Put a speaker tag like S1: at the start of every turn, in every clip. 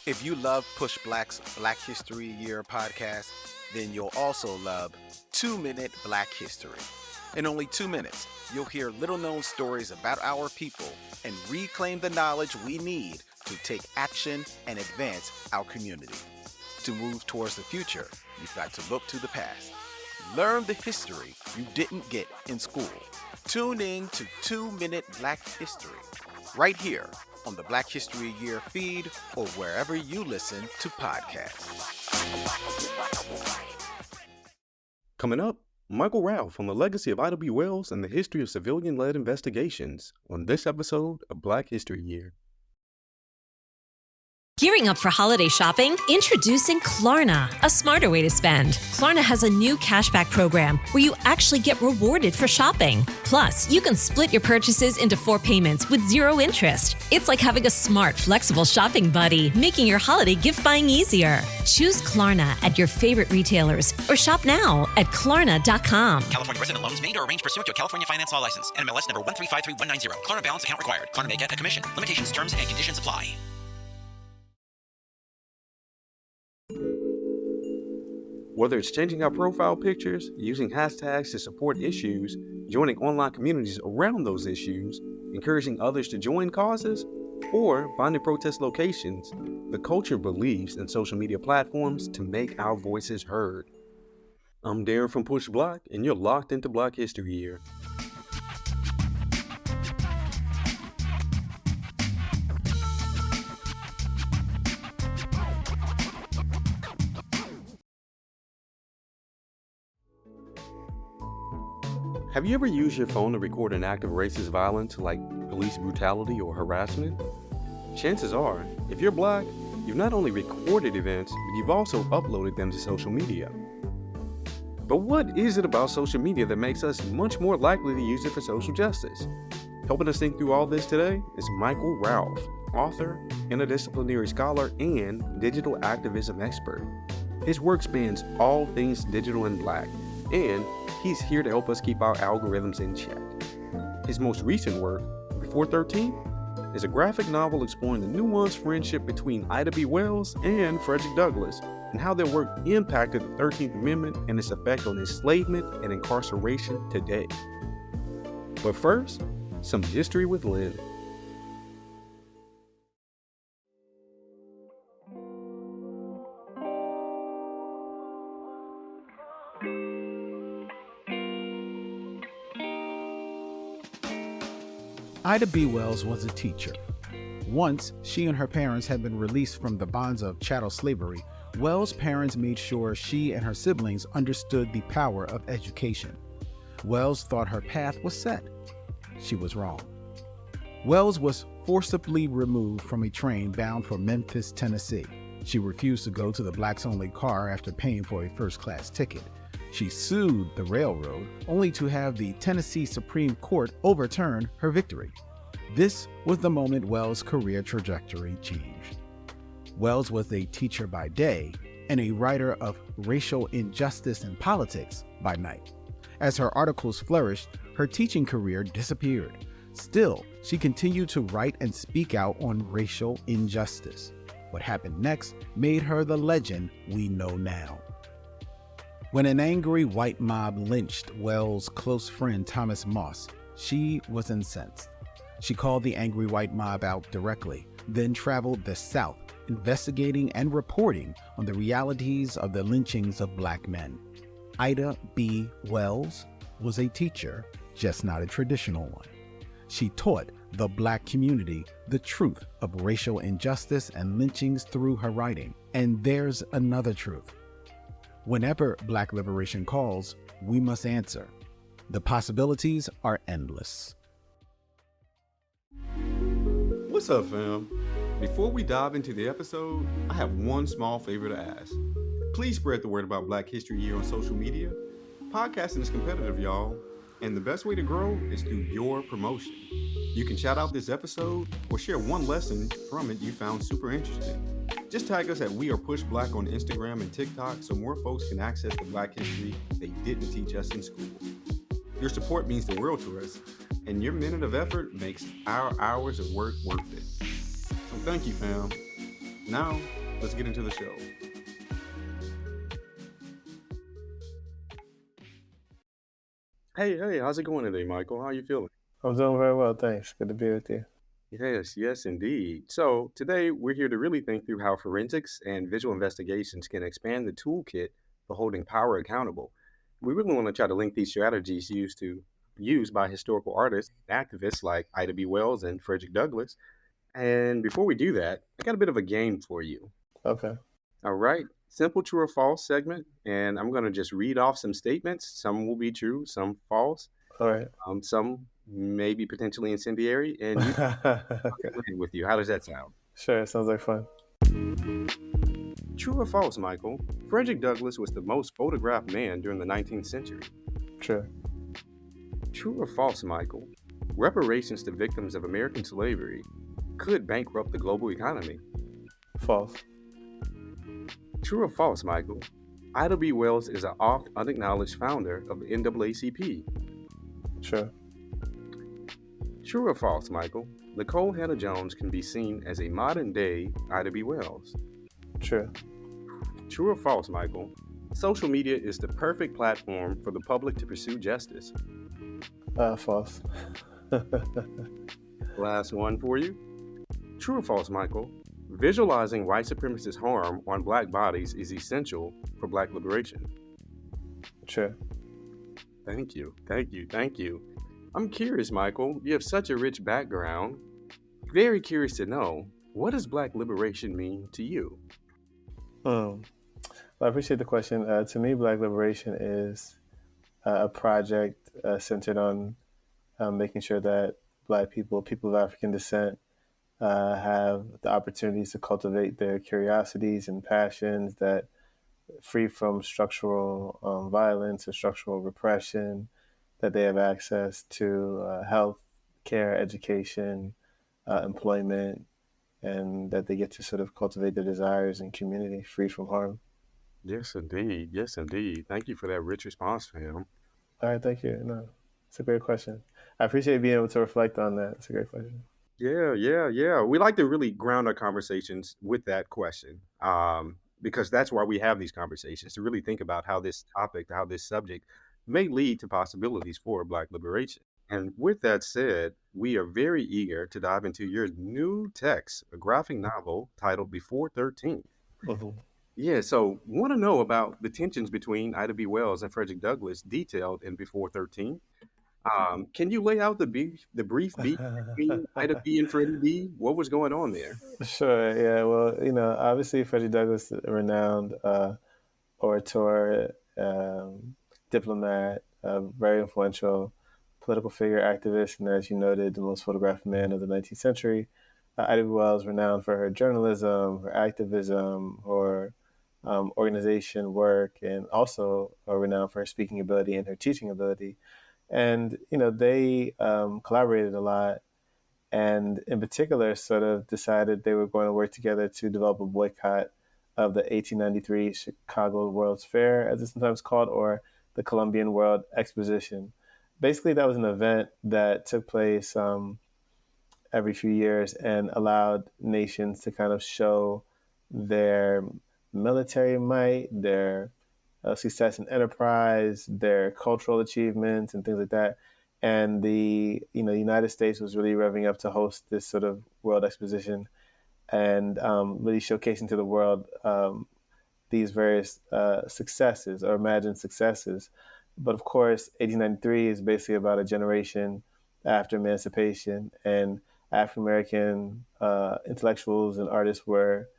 S1: If you love Push Black's Black History Year podcast, then you'll also love 2-Minute Black History. In only 2 minutes, you'll hear little-known stories about our people and reclaim the knowledge we need to take action and advance our community. To move towards the future, you've got to look to the past. Learn the history you didn't get in school. Tune in to 2-Minute Black History, right here on the Black History Year feed or wherever you listen to podcasts.
S2: Coming up, Michael Ralph on the legacy of Ida B. Wells and the history of civilian-led investigations on this episode of Black History Year.
S3: Gearing up for holiday shopping? Introducing Klarna, a smarter way to spend. Klarna has a new cashback program where you actually get rewarded for shopping. Plus, you can split your purchases into 4 payments with 0 interest. It's like having a smart, flexible shopping buddy, making your holiday gift buying easier. Choose Klarna at your favorite retailers or shop now at Klarna.com.
S4: California resident loans made or arranged pursuant to a California finance law license. NMLS number 1353190. Klarna balance account required. Klarna may get a commission. Limitations, terms, and conditions apply.
S2: Whether it's changing our profile pictures, using hashtags to support issues, joining online communities around those issues, encouraging others to join causes, or finding protest locations, the culture believes in social media platforms to make our voices heard. I'm Darren from Push Black, and you're locked into Black History Year. Have you ever used your phone to record an act of racist violence like police brutality or harassment? Chances are, if you're Black, you've not only recorded events, but you've also uploaded them to social media. But what is it about social media that makes us much more likely to use it for social justice? Helping us think through all this today is Michael Ralph, author, interdisciplinary scholar, and digital activism expert. His work spans all things digital and Black, and he's here to help us keep our algorithms in check. His most recent work, Before 13, is a graphic novel exploring the nuanced friendship between Ida B. Wells and Frederick Douglass, and how their work impacted the 13th Amendment and its effect on enslavement and incarceration today. But first, some history with Lilly.
S5: Ida B. Wells was a teacher. Once she and her parents had been released from the bonds of chattel slavery, Wells' parents made sure she and her siblings understood the power of education. Wells thought her path was set. She was wrong. Wells was forcibly removed from a train bound for Memphis, Tennessee. She refused to go to the blacks-only car after paying for a first-class ticket. She sued the railroad, only to have the Tennessee Supreme Court overturn her victory. This was the moment Wells' career trajectory changed. Wells was a teacher by day and a writer of racial injustice and politics by night. As her articles flourished, her teaching career disappeared. Still, she continued to write and speak out on racial injustice. What happened next made her the legend we know now. When an angry white mob lynched Wells' close friend Thomas Moss, she was incensed. She called the angry white mob out directly, then traveled the South, investigating and reporting on the realities of the lynchings of Black men. Ida B. Wells was a teacher, just not a traditional one. She taught the Black community the truth of racial injustice and lynchings through her writing. And there's another truth. Whenever Black liberation calls, we must answer. The possibilities are endless.
S2: What's up, fam? Before we dive into the episode, I have one small favor to ask. Please spread the word about Black History Year on social media. Podcasting is competitive, y'all, and the best way to grow is through your promotion. You can shout out this episode or share one lesson from it you found super interesting. Just tag us at We Are Push Black on Instagram and TikTok so more folks can access the Black history they didn't teach us in school. Your support means the world to us, and your minute of effort makes our hours of work worth it. So thank you, fam. Now, let's get into the show. Hey, how's it going today, Michael? How are you feeling?
S6: I'm doing very well, thanks. Good to be with you.
S2: Yes, indeed. So, today we're here to really think through how forensics and visual investigations can expand the toolkit for holding power accountable. We really want to try to link these strategies used by historical artists and activists like Ida B. Wells and Frederick Douglass. And before we do that, I got a bit of a game for you.
S6: Okay.
S2: All right, simple true or false segment, and I'm going to just read off some statements. Some will be true, some false,
S6: All right.
S2: some maybe potentially incendiary, and you
S6: Okay.
S2: with you. How does that sound?
S6: Sure, sounds like fun.
S2: True or false, Michael? Frederick Douglass was the most photographed man during the 19th century.
S6: True.
S2: True or false, Michael? Reparations to victims of American slavery could bankrupt the global economy.
S6: False.
S2: True or false, Michael? Ida B. Wells is an oft unacknowledged founder of the NAACP.
S6: True.
S2: True or false, Michael? Nicole Hannah-Jones can be seen as a modern-day Ida B. Wells.
S6: True.
S2: True or false, Michael? Social media is the perfect platform for the public to pursue justice.
S6: False.
S2: Last one for you. True or false, Michael? Visualizing white supremacist harm on black bodies is essential for black liberation.
S6: True.
S2: Thank you. I'm curious, Michael. You have such a rich background. Very curious to know, what does black liberation mean to you?
S6: Well, I appreciate the question. To me, Black liberation is a project centered on making sure that Black people of African descent, have the opportunities to cultivate their curiosities and passions that free from structural violence or structural repression, that they have access to health care, education, employment, and that they get to sort of cultivate their desires in community free from harm.
S2: Yes, indeed. Thank you for that rich response, fam.
S6: All right, thank you. No, it's a great question. I appreciate being able to reflect on that. It's a great question.
S2: Yeah. We like to really ground our conversations with that question, because that's why we have these conversations, to really think about how this topic, how this subject may lead to possibilities for Black liberation. And with that said, we are very eager to dive into your new text, a graphic novel titled Before 13.
S6: Mm-hmm.
S2: Yeah, so want to know about the tensions between Ida B. Wells and Frederick Douglass detailed in Before 13. Can you lay out the brief beat between Ida B. and Freddie B? What was going on there?
S6: Sure. Yeah. Well, obviously Frederick Douglass, a renowned orator, diplomat, very influential political figure, activist, and as you noted, the most photographed man of the 19th century. Ida B. Wells, renowned for her journalism, her activism, her organization work, and also renowned for her speaking ability and her teaching ability. And, they collaborated a lot, and in particular sort of decided they were going to work together to develop a boycott of the 1893 Chicago World's Fair, as it's sometimes called, or the Columbian World Exposition. Basically, that was an event that took place every few years and allowed nations to kind of show their military might, their success in enterprise, their cultural achievements, and things like that. And the United States was really revving up to host this sort of world exposition and really showcasing to the world these various successes or imagined successes. But of course, 1893 is basically about a generation after emancipation, and African American intellectuals and artists were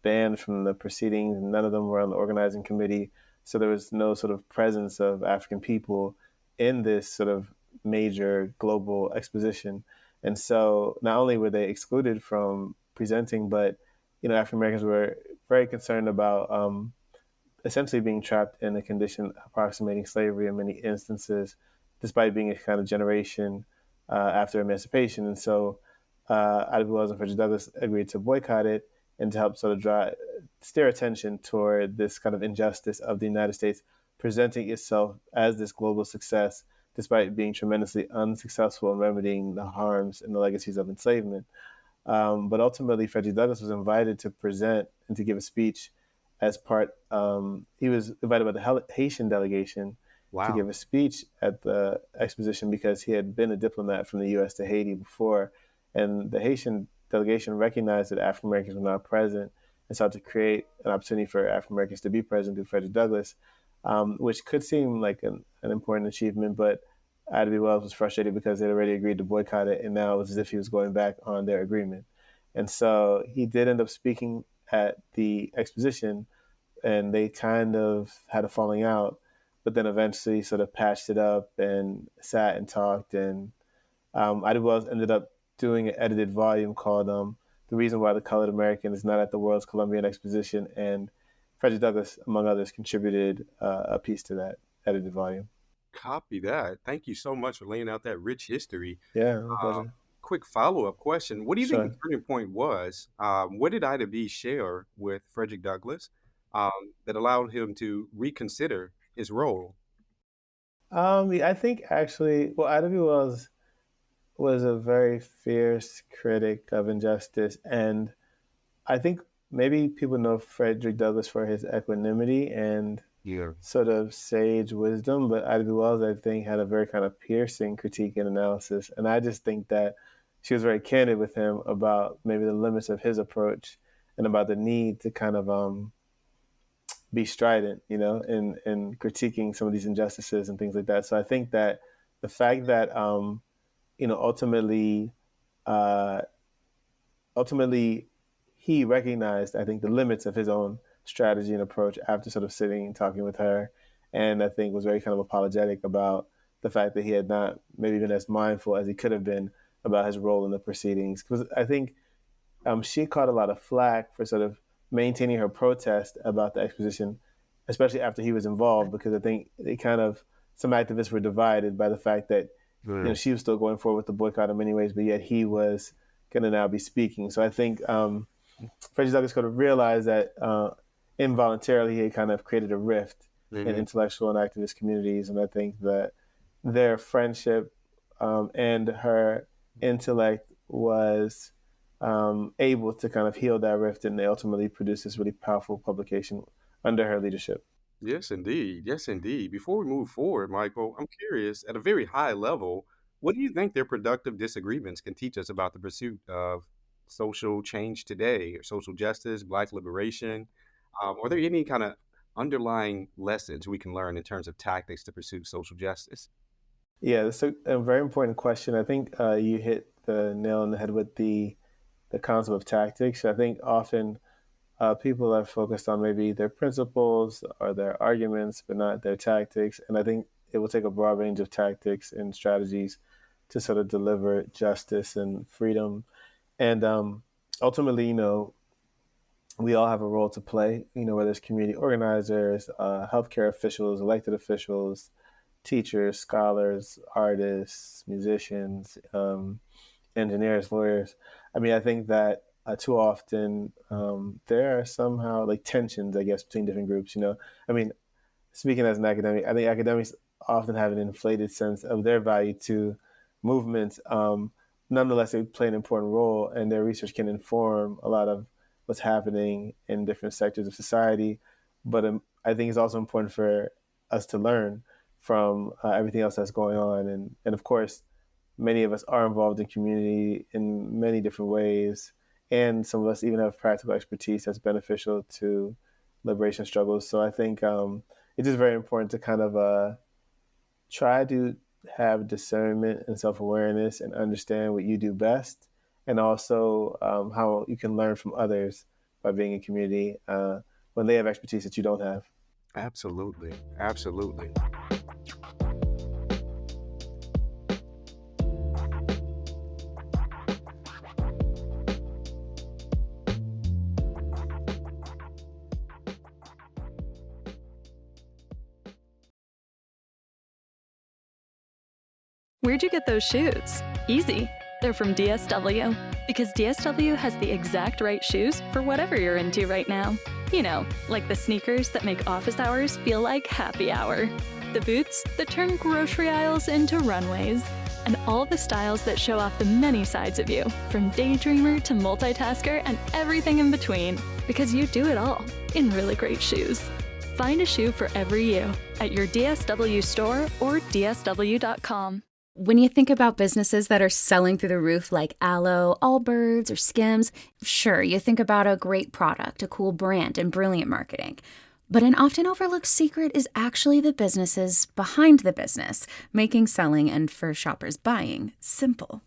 S6: banned from the proceedings. None of them were on the organizing committee. So there was no sort of presence of African people in this sort of major global exposition. And so not only were they excluded from presenting, but, African Americans were very concerned about essentially being trapped in a condition approximating slavery in many instances, despite being a kind of generation after emancipation. And so Ida B. Wells and Frederick Douglass agreed to boycott it and to help sort of steer attention toward this kind of injustice of the United States presenting itself as this global success, despite being tremendously unsuccessful in remedying the harms and the legacies of enslavement. But ultimately, Frederick Douglass was invited to present and to give a speech as part. He was invited by the Haitian delegation to
S2: Wow.
S6: give a speech at the exposition because he had been a diplomat from the U.S. to Haiti before, and the Haitian delegation recognized that African Americans were not present and sought to create an opportunity for African Americans to be present through Frederick Douglass, which could seem like an important achievement, but Ida B. Wells was frustrated because they'd already agreed to boycott it, and now it was as if he was going back on their agreement. And so he did end up speaking at the exposition, and they kind of had a falling out, but then eventually sort of patched it up and sat and talked. And Ida B. Wells ended up doing an edited volume called The Reason Why the Colored American is Not at the World's Columbian Exposition. And Frederick Douglass, among others, contributed a piece to that edited volume.
S2: Copy that. Thank you so much for laying out that rich history.
S6: Yeah, my
S2: Uh,
S6: pleasure.
S2: Quick follow-up question. What do you think the
S6: Sure.
S2: turning point was? What did Ida B share with Frederick Douglass that allowed him to reconsider his role?
S6: Yeah, I think actually, well, Ida B. Wells was a very fierce critic of injustice, and I think maybe people know Frederick Douglass for his equanimity and
S2: Yeah.
S6: sort of sage wisdom, but Ida B. Wells, I think, had a very kind of piercing critique and analysis. And I just think that she was very candid with him about maybe the limits of his approach and about the need to kind of be strident, in critiquing some of these injustices and things like that. So I think that the fact that, ultimately, uh, ultimately, he recognized, I think, the limits of his own strategy and approach after sort of sitting and talking with her, and I think was very kind of apologetic about the fact that he had not maybe been as mindful as he could have been about his role in the proceedings. Because I think she caught a lot of flack for sort of maintaining her protest about the exposition, especially after he was involved, because I think some activists were divided by the fact that she was still going forward with the boycott in many ways, but yet he was going to now be speaking. So I think Frederick Douglass could have realized that involuntarily he had kind of created a rift in intellectual and activist communities, and I think that their friendship and her intellect was able to kind of heal that rift, and they ultimately produced this really powerful publication under her leadership.
S2: Yes, indeed. Yes, indeed. Before we move forward, Michael, I'm curious, at a very high level, what do you think their productive disagreements can teach us about the pursuit of social change today, or social justice, Black liberation? Are there any kind of underlying lessons we can learn in terms of tactics to pursue social justice?
S6: Yeah, that's a very important question. I think you hit the nail on the head with the concept of tactics. I think often people are focused on maybe their principles or their arguments, but not their tactics. And I think it will take a broad range of tactics and strategies to sort of deliver justice and freedom. And ultimately, we all have a role to play, whether it's community organizers, healthcare officials, elected officials, teachers, scholars, artists, musicians, engineers, lawyers. I mean, I think that too often there are somehow like tensions, I guess, between different groups. I mean, speaking as an academic, I think academics often have an inflated sense of their value to movements. Nonetheless, they play an important role, and their research can inform a lot of what's happening in different sectors of society. But I think it's also important for us to learn from everything else that's going on. And of course, many of us are involved in community in many different ways. And some of us even have practical expertise that's beneficial to liberation struggles. So I think it's just very important to kind of try to have discernment and self-awareness and understand what you do best, and also how you can learn from others by being in community when they have expertise that you don't have.
S2: Absolutely. Absolutely.
S7: Where'd you get those shoes? Easy. They're from DSW. Because DSW has the exact right shoes for whatever you're into right now. Like the sneakers that make office hours feel like happy hour. The boots that turn grocery aisles into runways. and all the styles that show off the many sides of you, from daydreamer to multitasker and everything in between, because you do it all in really great shoes. Find a shoe for every you at your DSW store or dsw.com.
S8: When you think about businesses that are selling through the roof like Aloe, Allbirds, or Skims, sure, you think about a great product, a cool brand, and brilliant marketing. But an often overlooked secret is actually the businesses behind the business, making selling and for shoppers buying simple.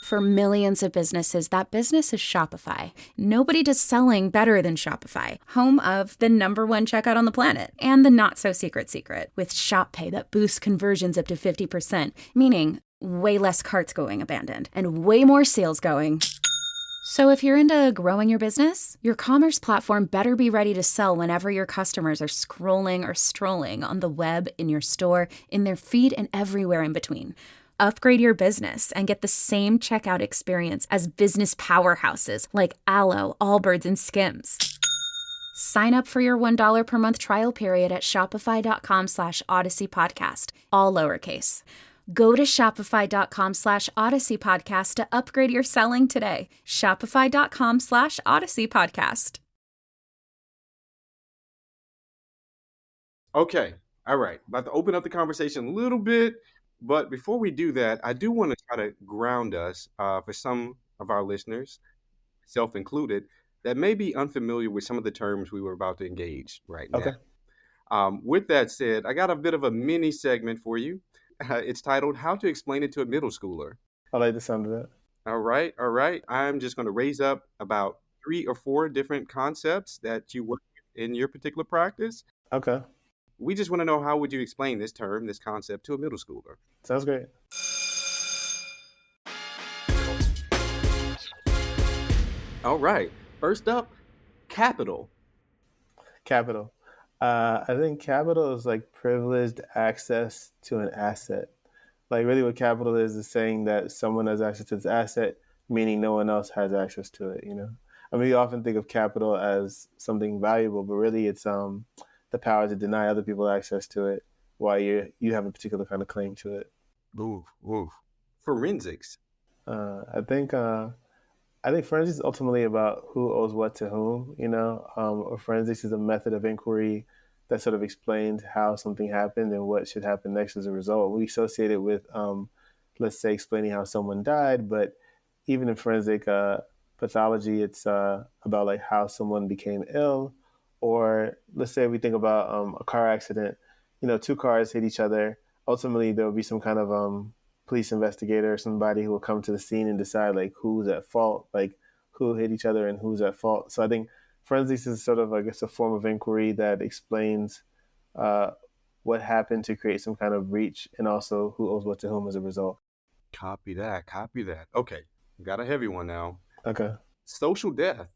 S8: For millions of businesses, that business is Shopify. Nobody does selling better than Shopify, home of the #1 checkout on the planet, and the not-so-secret secret, with Shop Pay that boosts conversions up to 50%, meaning way less carts going abandoned, and way more sales going. So if you're into growing your business, your commerce platform better be ready to sell whenever your customers are scrolling or strolling on the web, in your store, in their feed, and everywhere in between. Upgrade your business and get the same checkout experience as business powerhouses like Aloe, Allbirds, and Skims. Sign up for your $1 per month trial period at shopify.com/Odyssey Podcast, all lowercase. Go to shopify.com /Odyssey Podcast to upgrade your selling today. Shopify.com /Odyssey Podcast.
S2: Okay. All right. About to open up the conversation a little bit. But before we do that, I do want to try to ground us for some of our listeners, self included, that may be unfamiliar with some of the terms we were about to engage right now.
S6: Okay.
S2: With that said, I got a bit of a mini segment for you. It's titled How to Explain It to a Middle Schooler.
S6: I like the sound of that.
S2: All right. All right. I'm just going to raise up about 3 or 4 different concepts that you work with in your particular practice.
S6: Okay.
S2: We just want to know, how would you explain this term, this concept, to a middle schooler?
S6: Sounds great.
S2: All right. First up, capital.
S6: Capital. I think capital is like privileged access to an asset. Like really what capital is saying that someone has access to this asset, meaning no one else has access to it, you know? I mean, we often think of capital as something valuable, but really it's the power to deny other people access to it while you have a particular kind of claim to it.
S2: Ooh. Forensics.
S6: I think forensics is ultimately about who owes what to whom, you know? Or forensics is a method of inquiry that sort of explains how something happened and what should happen next as a result. We associate it with, let's say, explaining how someone died, but even in forensic pathology, it's about like how someone became ill. Or let's say we think about a car accident, you know, 2 cars hit each other. Ultimately, there will be some kind of police investigator or somebody who will come to the scene and decide like who's at fault, like who hit each other and who's at fault. So I think forensics is sort of, I guess, a form of inquiry that explains what happened to create some kind of breach and also who owes what to whom as a result.
S2: Copy that. Okay. Got a heavy one now.
S6: Okay.
S2: Social death.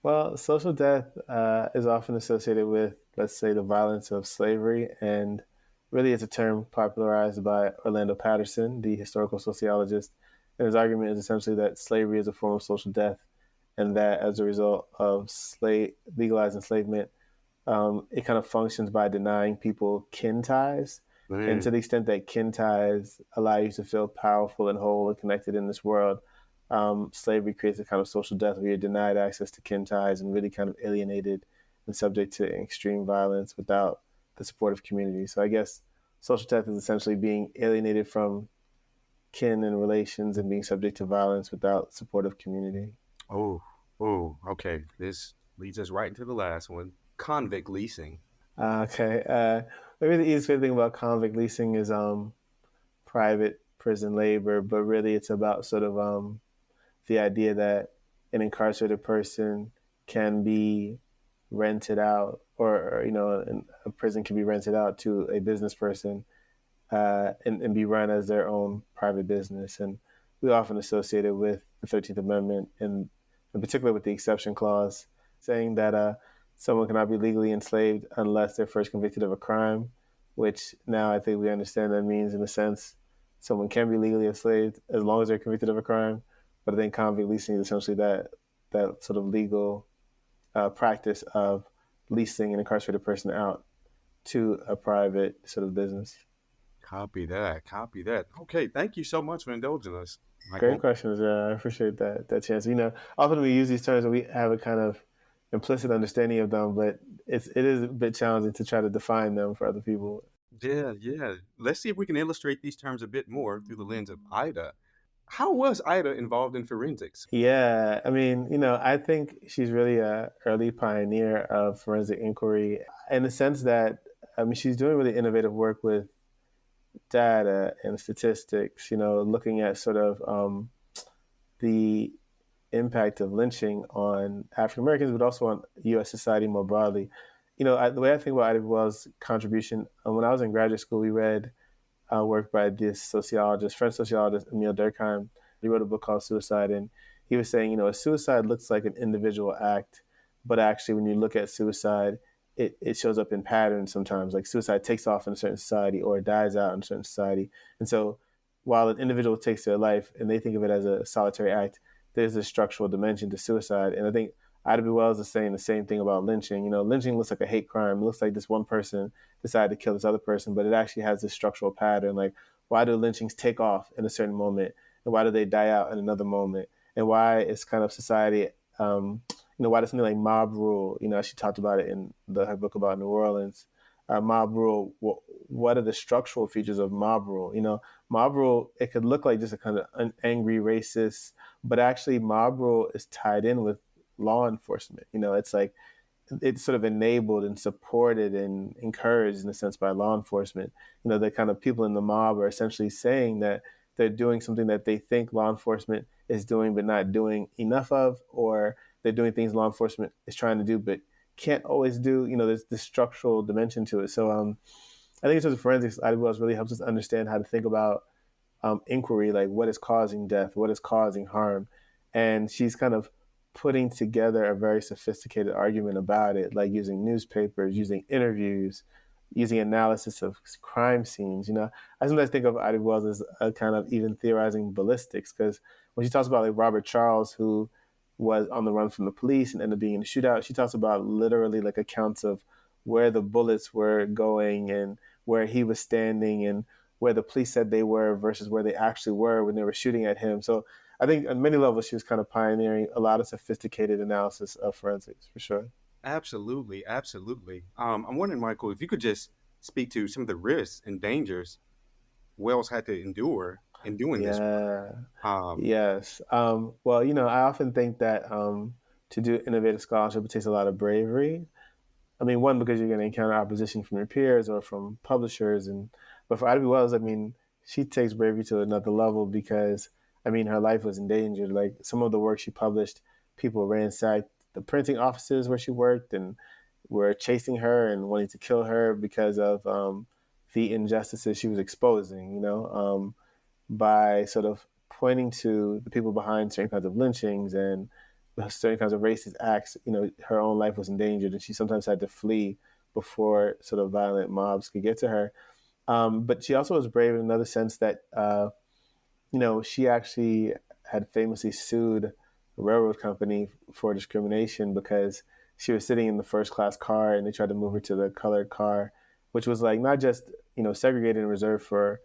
S6: Well, social death is often associated with, let's say, the violence of slavery. And really, it's a term popularized by Orlando Patterson, the historical sociologist. And his argument is essentially that slavery is a form of social death, and that as a result of legalized enslavement, it kind of functions by denying people kin ties. And to the extent that kin ties allow you to feel powerful and whole and connected in this world, slavery creates a kind of social death where you're denied access to kin ties and really kind of alienated and subject to extreme violence without the supportive community. So I guess social death is essentially being alienated from kin and relations and being subject to violence without supportive community.
S2: Oh, okay. This leads us right into the last one. Convict leasing.
S6: Okay. Maybe the easiest way to think about convict leasing is private prison labor, but really it's about sort of the idea that an incarcerated person can be rented out, or you know, a prison can be rented out to a business person and be run as their own private business. And we often associate it with the 13th Amendment, and in particular with the exception clause, saying that someone cannot be legally enslaved unless they're first convicted of a crime, which now I think we understand that means, in a sense, someone can be legally enslaved as long as they're convicted of a crime. But I think convict leasing is essentially that sort of legal practice of leasing an incarcerated person out to a private sort of business.
S2: Copy that. Copy that. Okay, thank you so much for indulging us,
S6: Great
S2: Michael.
S6: questions. I appreciate that chance. Often we use these terms and we have a kind of implicit understanding of them, but it is a bit challenging to try to define them for other people.
S2: Yeah, yeah. Let's see if we can illustrate these terms a bit more through the lens of Ida. How was Ida involved in forensics?
S6: Yeah, I mean, I think she's really a early pioneer of forensic inquiry in the sense that, I mean, she's doing really innovative work with data and statistics, looking at sort of the impact of lynching on African Americans, but also on U.S. society more broadly. The way I think about Ida Wells' contribution, when I was in graduate school, we read work by this French sociologist, Emile Durkheim. He wrote a book called Suicide, and he was saying, a suicide looks like an individual act, but actually when you look at suicide, it shows up in patterns sometimes. Like suicide takes off in a certain society or it dies out in a certain society. And so while an individual takes their life and they think of it as a solitary act, there's a structural dimension to suicide. And I think Ida B. Wells is saying the same thing about lynching. Lynching looks like a hate crime. It looks like this one person decided to kill this other person, but it actually has this structural pattern. Like, why do lynchings take off in a certain moment? And why do they die out in another moment? And why is kind of society, why does something like mob rule, she talked about it in her book about New Orleans, mob rule, what are the structural features of mob rule? Mob rule, it could look like just a kind of an angry racist, but actually mob rule is tied in with law enforcement. It's like it's sort of enabled and supported and encouraged in a sense by law enforcement. The kind of people in the mob are essentially saying that they're doing something that they think law enforcement is doing but not doing enough of, or they're doing things law enforcement is trying to do but can't always do. There's this structural dimension to it. So I think in terms of forensics, Ida Wells really helps us understand how to think about inquiry, like what is causing death, what is causing harm. And she's kind of putting together a very sophisticated argument about it, like using newspapers, using interviews, using analysis of crime scenes. I sometimes think of Ida Wells as a kind of even theorizing ballistics, because when she talks about like Robert Charles, who was on the run from the police and ended up being in a shootout, she talks about literally like accounts of where the bullets were going and where he was standing and where the police said they were versus where they actually were when they were shooting at him. So I think on many levels, she was kind of pioneering a lot of sophisticated analysis of forensics, for sure.
S2: Absolutely, absolutely. I'm wondering, Michael, if you could just speak to some of the risks and dangers Wells had to endure in doing this work.
S6: Yes. Well, I often think that to do innovative scholarship, it takes a lot of bravery. I mean, one, because you're going to encounter opposition from your peers or from publishers. But for Ida B. Wells, I mean, she takes bravery to another level because, I mean, her life was endangered. Like some of the work she published, people ransacked the printing offices where she worked and were chasing her and wanting to kill her because of the injustices she was exposing, by sort of pointing to the people behind certain kinds of lynchings and certain kinds of racist acts. Her own life was endangered and she sometimes had to flee before sort of violent mobs could get to her. But she also was brave in another sense that, she actually had famously sued a railroad company for discrimination because she was sitting in the first class car and they tried to move her to the colored car, which was like not just, segregated and reserved for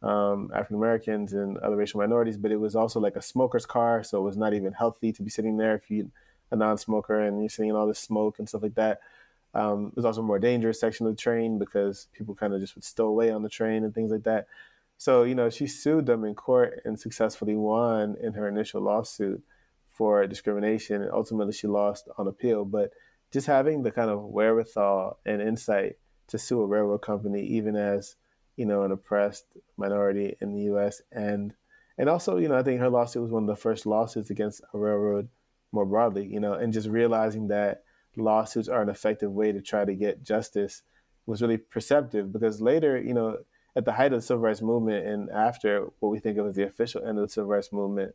S6: African Americans and other racial minorities, but it was also like a smoker's car. So it was not even healthy to be sitting there if you're a non-smoker and you're seeing all this smoke and stuff like that. It was also a more dangerous section of the train because people kind of just would stow away on the train and things like that. So, she sued them in court and successfully won in her initial lawsuit for discrimination. And ultimately she lost on appeal. But just having the kind of wherewithal and insight to sue a railroad company, even as, an oppressed minority in the U.S. And also, I think her lawsuit was one of the first lawsuits against a railroad more broadly, and just realizing that lawsuits are an effective way to try to get justice was really perceptive because later, at the height of the civil rights movement and after what we think of as the official end of the civil rights movement,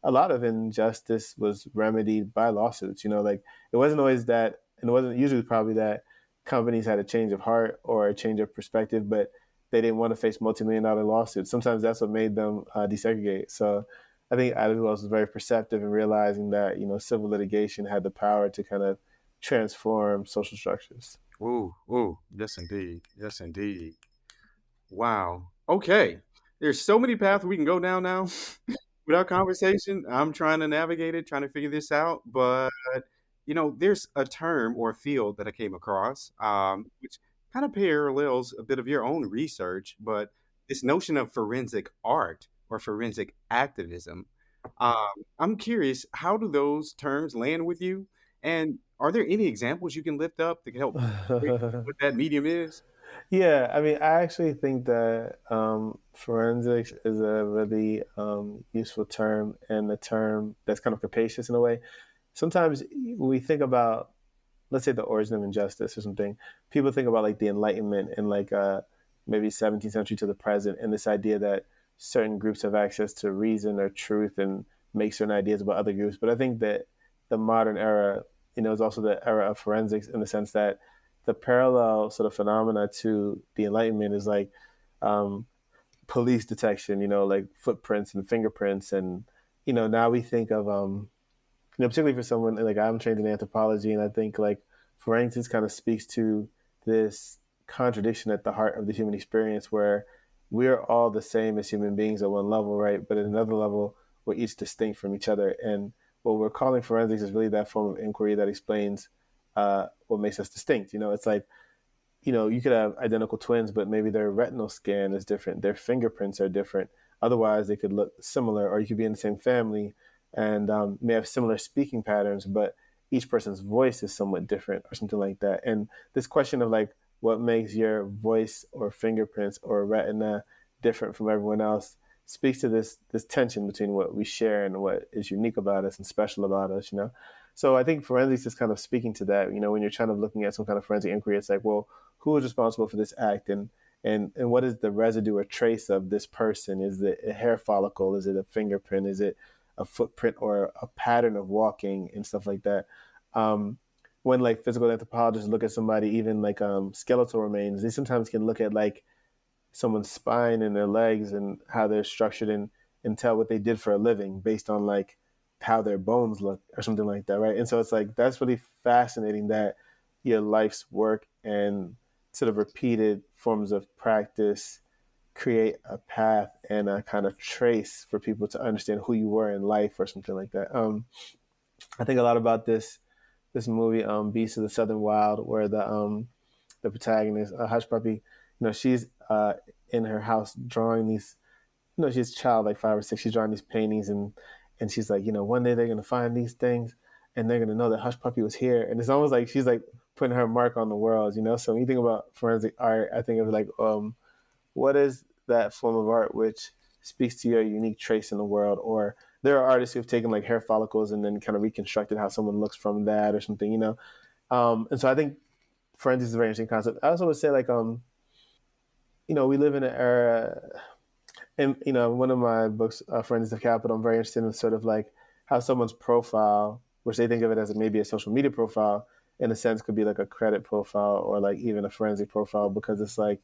S6: a lot of injustice was remedied by lawsuits. Like it wasn't always that, and it wasn't usually probably that companies had a change of heart or a change of perspective, but they didn't want to face multi-million-dollar lawsuits. Sometimes that's what made them desegregate. So I think Ida Wells was very perceptive in realizing that, civil litigation had the power to kind of transform social structures.
S2: Ooh, ooh, yes, indeed. Yes, indeed. Wow. Okay, there's so many paths we can go down now with our conversation. I'm trying to navigate it, trying to figure this out. But there's a term or a field that I came across, which kind of parallels a bit of your own research, but this notion of forensic art or forensic activism. Um, I'm curious, how do those terms land with you? And are there any examples you can lift up to help break what that medium is?
S6: Yeah, I mean, I actually think that forensics is a really useful term and a term that's kind of capacious in a way. Sometimes when we think about, let's say, the origin of injustice or something, people think about like the Enlightenment and like maybe 17th century to the present, and this idea that certain groups have access to reason or truth and make certain ideas about other groups. But I think that the modern era, is also the era of forensics in the sense that the parallel sort of phenomena to the Enlightenment is like um, police detection, like footprints and fingerprints. And, now we think of, particularly for someone like I'm trained in anthropology, and I think like forensics kind of speaks to this contradiction at the heart of the human experience where we're all the same as human beings at one level, right? But at another level, we're each distinct from each other. And what we're calling forensics is really that form of inquiry that explains what makes us distinct. It's like, you could have identical twins, but maybe their retinal scan is different, their fingerprints are different. Otherwise, they could look similar, or you could be in the same family and may have similar speaking patterns, but each person's voice is somewhat different, or something like that. And this question of like, what makes your voice or fingerprints or retina different from everyone else speaks to this tension between what we share and what is unique about us and special about us. So I think forensics is kind of speaking to that. When you're trying to looking at some kind of forensic inquiry, it's like, well, who is responsible for this act, and what is the residue or trace of this person? Is it a hair follicle? Is it a fingerprint? Is it a footprint or a pattern of walking and stuff like that? When like physical anthropologists look at somebody, even like skeletal remains, they sometimes can look at like someone's spine and their legs and how they're structured and tell what they did for a living based on like how their bones look or something like that, right? And so it's like that's really fascinating that your life's work and sort of repeated forms of practice create a path and a kind of trace for people to understand who you were in life or something like that. I think a lot about this movie, Beasts of the Southern Wild, where the protagonist, Hush Puppy, she's in her house drawing these. She's a child, like 5 or 6. She's drawing these paintings, and she's like, one day they're gonna find these things, and they're gonna know that Hush Puppy was here. And it's almost like she's like putting her mark on the world. So when you think about forensic art, I think of like, what is that form of art which speaks to your unique trace in the world? Or there are artists who've taken like hair follicles and then kind of reconstructed how someone looks from that or something. And so I think forensics is a very interesting concept. I also would say like, we live in an era, and one of my books, Forensics of Capital, I'm very interested in sort of like how someone's profile, which they think of it as maybe a social media profile, in a sense could be like a credit profile or like even a forensic profile, because it's like,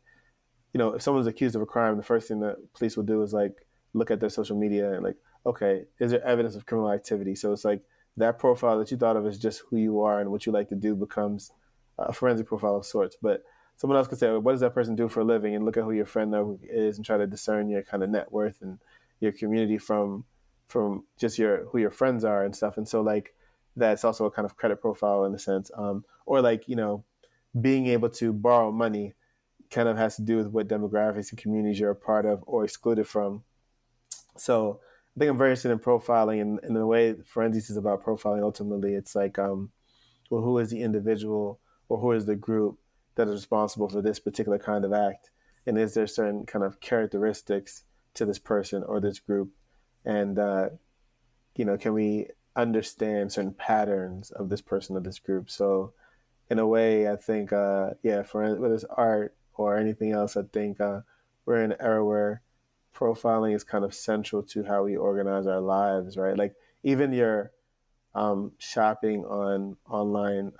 S6: if someone's accused of a crime, the first thing that police will do is like look at their social media and like, okay, is there evidence of criminal activity? So it's like that profile that you thought of as just who you are and what you like to do becomes a forensic profile of sorts. But someone else could say, well, what does that person do for a living? And look at who your friend is and try to discern your kind of net worth and your community from just who your friends are and stuff. And so like that's also a kind of credit profile in a sense. Or like, being able to borrow money kind of has to do with what demographics and communities you're a part of or excluded from. So I think I'm very interested in profiling, and in the way forensics is about profiling. Ultimately, it's like, well, who is the individual or who is the group that is responsible for this particular kind of act? And is there certain kind of characteristics to this person or this group? And, can we understand certain patterns of this person or this group? So in a way, I think, for whether it's art or anything else, I think we're in an era where profiling is kind of central to how we organize our lives, right? Like even your shopping on online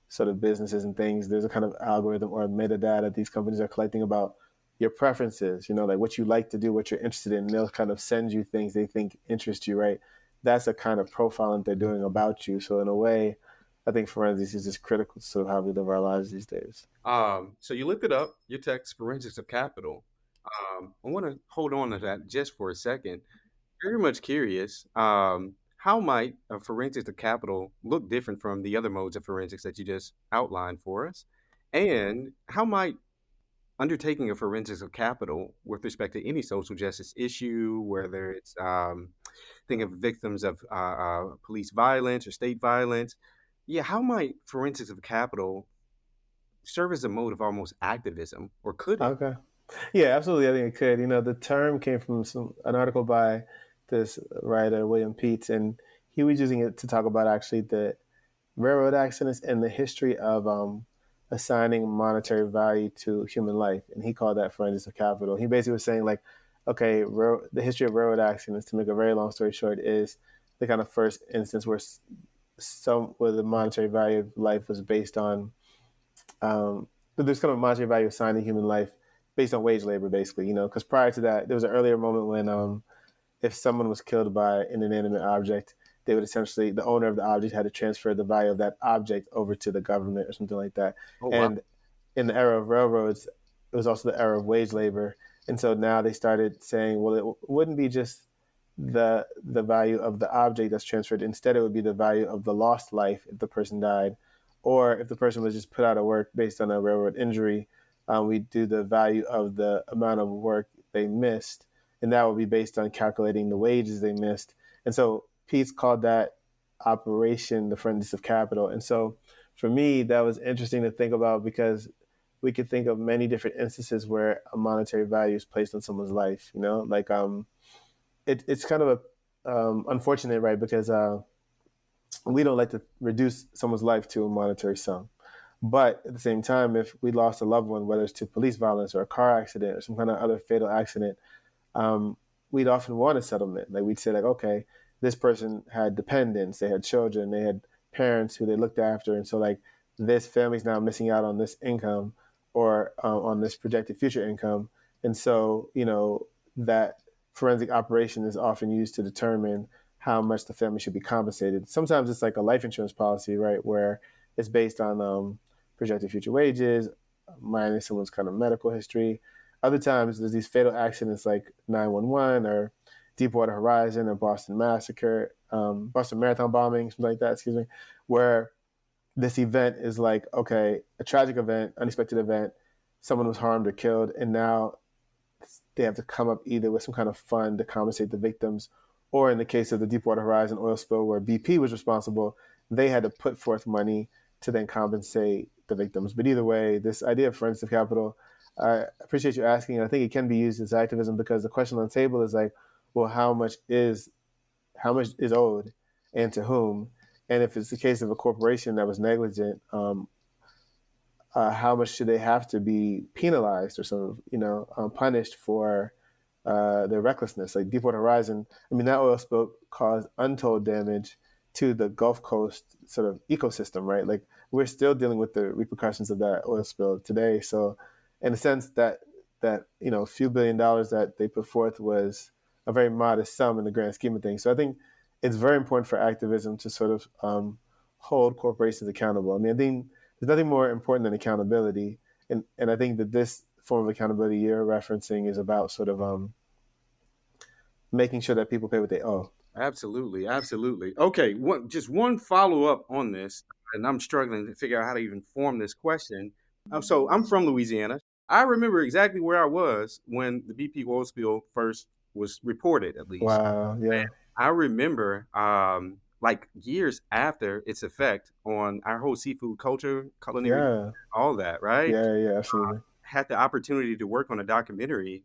S6: sort of businesses and things, there's a kind of algorithm or metadata these companies are collecting about your preferences, like what you like to do, what you're interested in. And they'll kind of send you things they think interest you, right? That's a kind of profiling they're doing about you. So in a way, I think forensics is just critical to how we live our lives these days.
S2: So you lifted up your text, Forensics of Capital. I want to hold on to that just for a second. Very much curious. How might a forensics of capital look different from the other modes of forensics that you just outlined for us? And how might undertaking a forensics of capital with respect to any social justice issue, whether it's think of victims of police violence or state violence, yeah, how might forensics of capital serve as a mode of almost activism, or could it?
S6: Okay. Yeah, absolutely. I think it could. The term came from an article by this writer, William Peets, and he was using it to talk about actually the railroad accidents and the history of assigning monetary value to human life. And he called that forensics of capital. He basically was saying, like, okay, the history of railroad accidents, to make a very long story short, is the kind of first instance where the monetary value of life was based on there's kind of a monetary value assigned to human life based on wage labor, basically, because prior to that, there was an earlier moment when if someone was killed by an inanimate object, they would essentially, the owner of the object had to transfer the value of that object over to the government or something like that.
S2: Oh, wow.
S6: And in the era of railroads, it was also the era of wage labor. And so now they started saying, well, it wouldn't be just the value of the object that's transferred. Instead, it would be the value of the lost life if the person died, or if the person was just put out of work based on a railroad injury. We do the value of the amount of work they missed, and that would be based on calculating the wages they missed. And so Pete's called that operation the forensics of capital. And so for me, that was interesting to think about, because we could think of many different instances where a monetary value is placed on someone's life. Like it's kind of unfortunate, right? Because we don't like to reduce someone's life to a monetary sum. But at the same time, if we lost a loved one, whether it's to police violence or a car accident or some kind of other fatal accident, we'd often want a settlement. Like, we'd say, like, okay, this person had dependents, they had children, they had parents who they looked after. And so, like, this family's now missing out on this income, or on this projected future income. And so, that forensic operation is often used to determine how much the family should be compensated. Sometimes it's like a life insurance policy, right, where it's based on projected future wages, minus someone's kind of medical history. Other times there's these fatal accidents like 911 or Deepwater Horizon or Boston Massacre, Boston Marathon bombing, something like that, where this event is like, okay, a tragic event, unexpected event, someone was harmed or killed, and now they have to come up either with some kind of fund to compensate the victims, or in the case of the Deepwater Horizon oil spill where BP was responsible, they had to put forth money to then compensate the victims. But either way, this idea of forensic capital, I appreciate you asking. I think it can be used as activism, because the question on the table is like, well, how much is owed and to whom? And if it's the case of a corporation that was negligent, how much should they have to be penalized or punished for their recklessness? Like Deepwater Horizon, that oil spill caused untold damage to the Gulf Coast sort of ecosystem, right? Like, we're still dealing with the repercussions of that oil spill today. So in a sense, that few $1 billion that they put forth was a very modest sum in the grand scheme of things. So I think it's very important for activism to sort of hold corporations accountable. I think there's nothing more important than accountability. And I think that this form of accountability you're referencing is about sort of making sure that people pay what they owe.
S2: Absolutely, absolutely. Okay, just one follow up on this, and I'm struggling to figure out how to even form this question. So I'm from Louisiana. I remember exactly where I was when the BP oil spill first was reported, at least.
S6: Wow, yeah.
S2: And I remember, like years after its effect on our whole seafood culture, culinary, all that, right?
S6: Yeah, absolutely.
S2: Had the opportunity to work on a documentary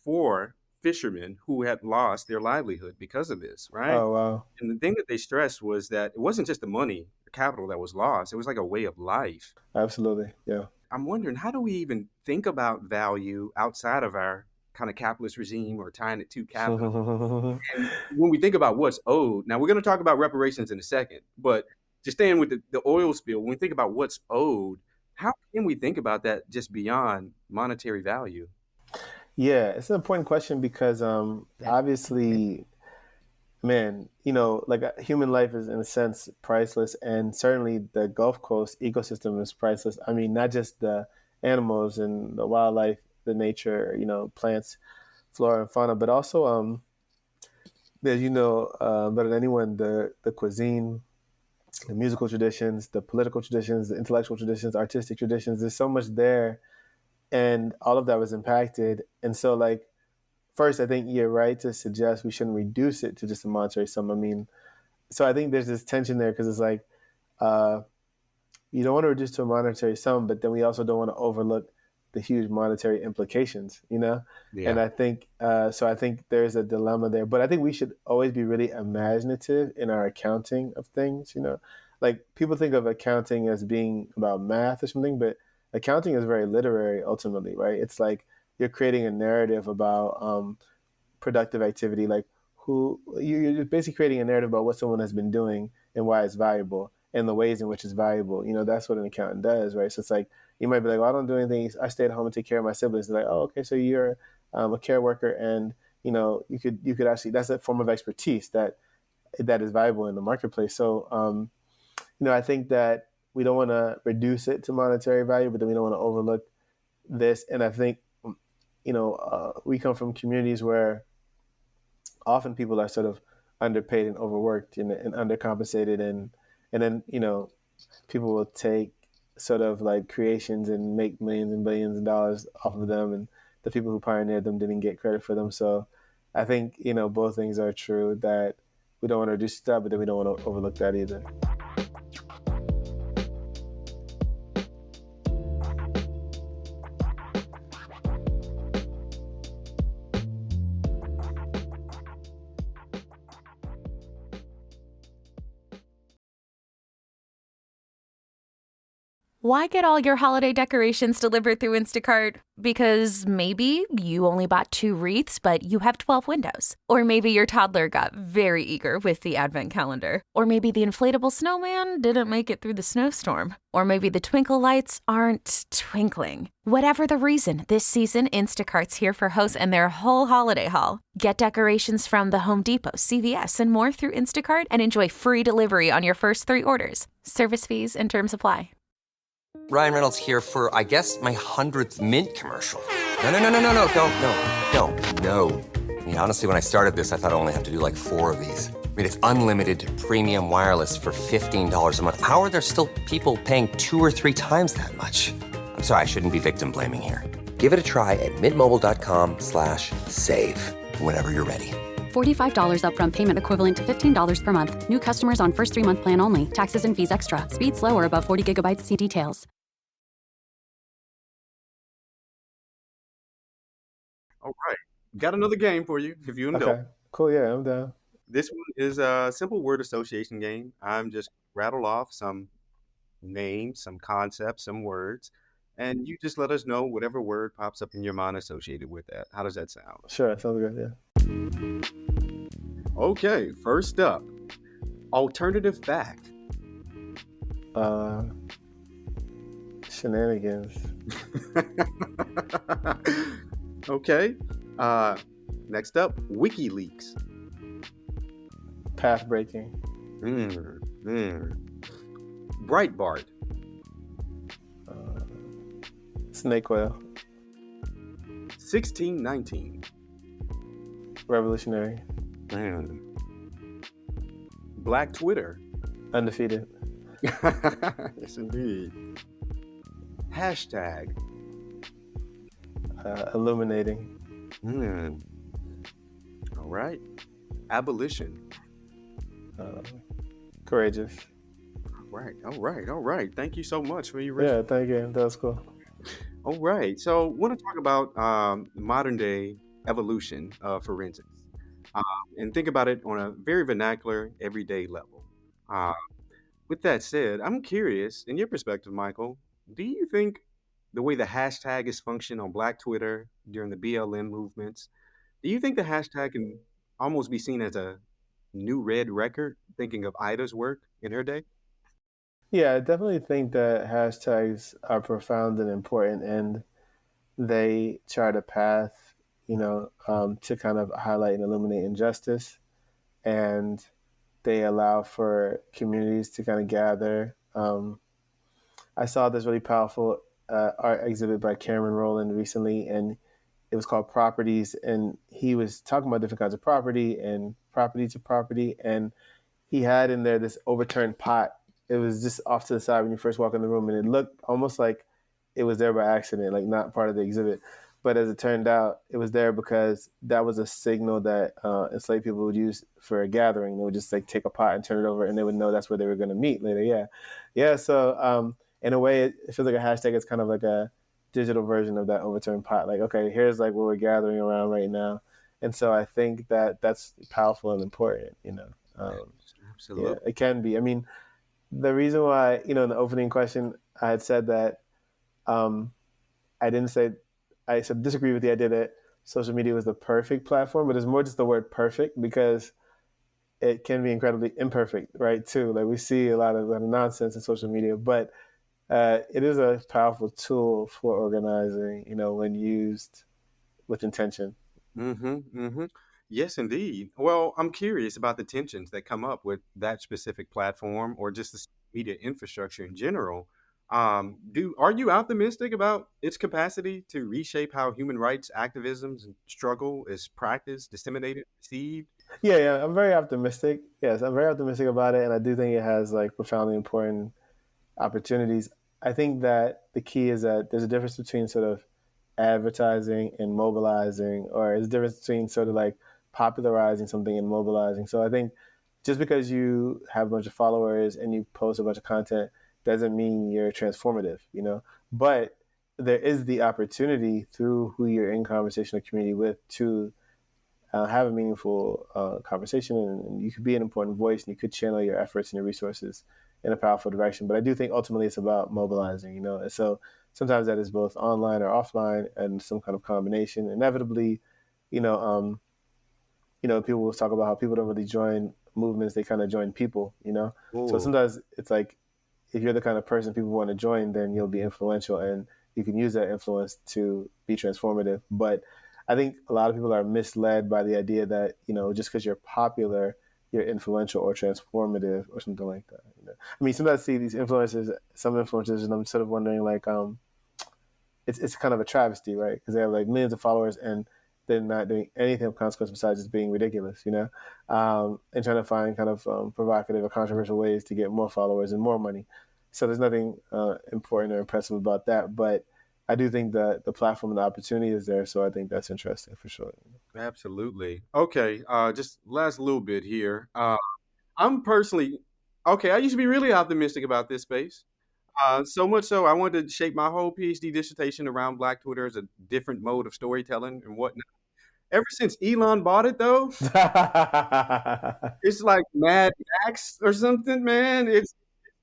S2: for fishermen who had lost their livelihood because of this, right?
S6: Oh, wow.
S2: And the thing that they stressed was that it wasn't just the money, the capital that was lost. It was like a way of life.
S6: Absolutely, yeah.
S2: I'm wondering, how do we even think about value outside of our kind of capitalist regime or tying it to capital? And when we think about what's owed, now we're going to talk about reparations in a second, but just staying with the oil spill, when we think about what's owed, how can we think about that just beyond monetary value?
S6: Yeah, it's an important question because obviously, man, like human life is in a sense priceless, and certainly the Gulf Coast ecosystem is priceless. Not just the animals and the wildlife the nature, plants, flora and fauna, but also, as you know better than anyone, the cuisine, the musical traditions, the political traditions, the intellectual traditions, artistic traditions. There's so much there, and all of that was impacted. And so, like, first, I think you're right to suggest we shouldn't reduce it to just a monetary sum. I mean, so I think there's this tension there because it's like you don't want to reduce to a monetary sum, but then we also don't want to overlook the huge monetary implications,
S2: Yeah.
S6: And I think so. I think there's a dilemma there, but I think we should always be really imaginative in our accounting of things. Like people think of accounting as being about math or something, but accounting is very literary ultimately, right? It's like you're creating a narrative about productive activity, like you're basically creating a narrative about what someone has been doing and why it's valuable and the ways in which it's valuable. That's what an accountant does, right? So it's like, you might be like, well, I don't do anything. I stay at home and take care of my siblings. They're like, oh, okay, so you're a care worker, and you could actually, that's a form of expertise that is valuable in the marketplace. So I think that we don't want to reduce it to monetary value, but then we don't want to overlook this. And I think we come from communities where often people are sort of underpaid and overworked and undercompensated, and then people will take sort of like creations and make millions and billions of dollars off of them, and the people who pioneered them didn't get credit for them. So I think both things are true, that we don't want to reduce that, but then we don't want to overlook that either.
S9: Why get all your holiday decorations delivered through Instacart? Because maybe you only bought 2 wreaths, but you have 12 windows. Or maybe your toddler got very eager with the advent calendar. Or maybe the inflatable snowman didn't make it through the snowstorm. Or maybe the twinkle lights aren't twinkling. Whatever the reason, this season, Instacart's here for hosts and their whole holiday haul. Get decorations from the Home Depot, CVS, and more through Instacart and enjoy free delivery on your first 3 orders. Service fees and terms apply.
S10: Ryan Reynolds here for, I guess, my 100th Mint commercial. No, don't. I mean, honestly, when I started this, I thought I only have to do like 4 of these. I mean, it's unlimited premium wireless for $15 a month. How are there still people paying 2 or 3 times that much? I'm sorry, I shouldn't be victim blaming here. Give it a try at mintmobile.com/save. Whenever you're ready.
S11: $45 upfront payment equivalent to $15 per month. New customers on first 3-month plan only. Taxes and fees extra. Speed slower above 40 gigabytes. See details.
S2: All right. Got another game for you if you indulge.
S6: Okay, cool. Yeah, I'm down.
S2: This one is a simple word association game. I'm just rattle off some names, some concepts, some words, and you just let us know whatever word pops up in your mind associated with that. How does that sound?
S6: Sure, sounds good, yeah.
S2: Okay, first up, alternative fact.
S6: Shenanigans.
S2: Okay. Next up, WikiLeaks.
S6: Path breaking.
S2: Breitbart.
S6: Snake oil.
S2: 1619.
S6: Revolutionary.
S2: Black Twitter.
S6: Undefeated.
S2: Yes, indeed. Hashtag.
S6: Illuminating.
S2: All right. Abolition.
S6: Courageous.
S2: All right. Thank you so much for your
S6: Yeah, thank you. That was cool.
S2: All right. So, I want to talk about modern day evolution of forensics and think about it on a very vernacular, everyday level. With that said, I'm curious, in your perspective, Michael, do you think the way the hashtag is functioned on Black Twitter during the BLM movements, do you think the hashtag can almost be seen as a new red record, thinking of Ida's work in her day?
S6: Yeah, I definitely think that hashtags are profound and important, and they chart a path, to kind of highlight and illuminate injustice, and they allow for communities to kind of gather. I saw this really powerful art exhibit by Cameron Rowland recently, and it was called Properties, and he was talking about different kinds of property and property to property, and he had in there this overturned pot. It was just off to the side when you first walk in the room, and it looked almost like it was there by accident, like not part of the exhibit. But as it turned out, it was there because that was a signal that enslaved people would use for a gathering. They would just like take a pot and turn it over, and they would know that's where they were going to meet later. Yeah. So in a way, it feels like a hashtag. It's kind of like a digital version of that overturned pot. Like, okay, here's like what we're gathering around right now. And so I think that that's powerful and important.
S2: Absolutely.
S6: Yeah, it can be. I mean, the reason why, in the opening question, I had said that I didn't say. I disagree with the idea that social media was the perfect platform, but it's more just the word perfect because it can be incredibly imperfect, right, too. Like we see a lot of nonsense in social media, but it is a powerful tool for organizing, when used with intention.
S2: Yes, indeed. Well, I'm curious about the tensions that come up with that specific platform or just the media infrastructure in general. Are you optimistic about its capacity to reshape how human rights activism and struggle is practiced, disseminated, received?
S6: Yeah, I'm very optimistic. Yes, I'm very optimistic about it, and I do think it has like profoundly important opportunities. I think that the key is that there's a difference between sort of advertising and mobilizing, or there's a difference between sort of like popularizing something and mobilizing. So I think just because you have a bunch of followers and you post a bunch of content doesn't mean you're transformative, But there is the opportunity through who you're in conversation or community with to have a meaningful conversation, and you could be an important voice, and you could channel your efforts and your resources in a powerful direction. But I do think ultimately it's about mobilizing, And so sometimes that is both online or offline, and some kind of combination. Inevitably, people will talk about how people don't really join movements; they kind of join people, So sometimes it's like if you're the kind of person people want to join, then you'll be influential, and you can use that influence to be transformative. But I think a lot of people are misled by the idea that, just because you're popular, you're influential or transformative or something like that. I mean, sometimes I see these some influencers, and I'm sort of wondering, like, it's kind of a travesty, right? Because they have like millions of followers and they're not doing anything of consequence besides just being ridiculous, and trying to find kind of provocative or controversial ways to get more followers and more money. So there's nothing important or impressive about that. But I do think that the platform and the opportunity is there. So I think that's interesting for sure.
S2: Absolutely. Okay. Just last little bit here. I'm personally, okay, I used to be really optimistic about this space. So much so, I wanted to shape my whole PhD dissertation around Black Twitter as a different mode of storytelling and whatnot. Ever since Elon bought it, though, it's like Mad Max or something, man. It's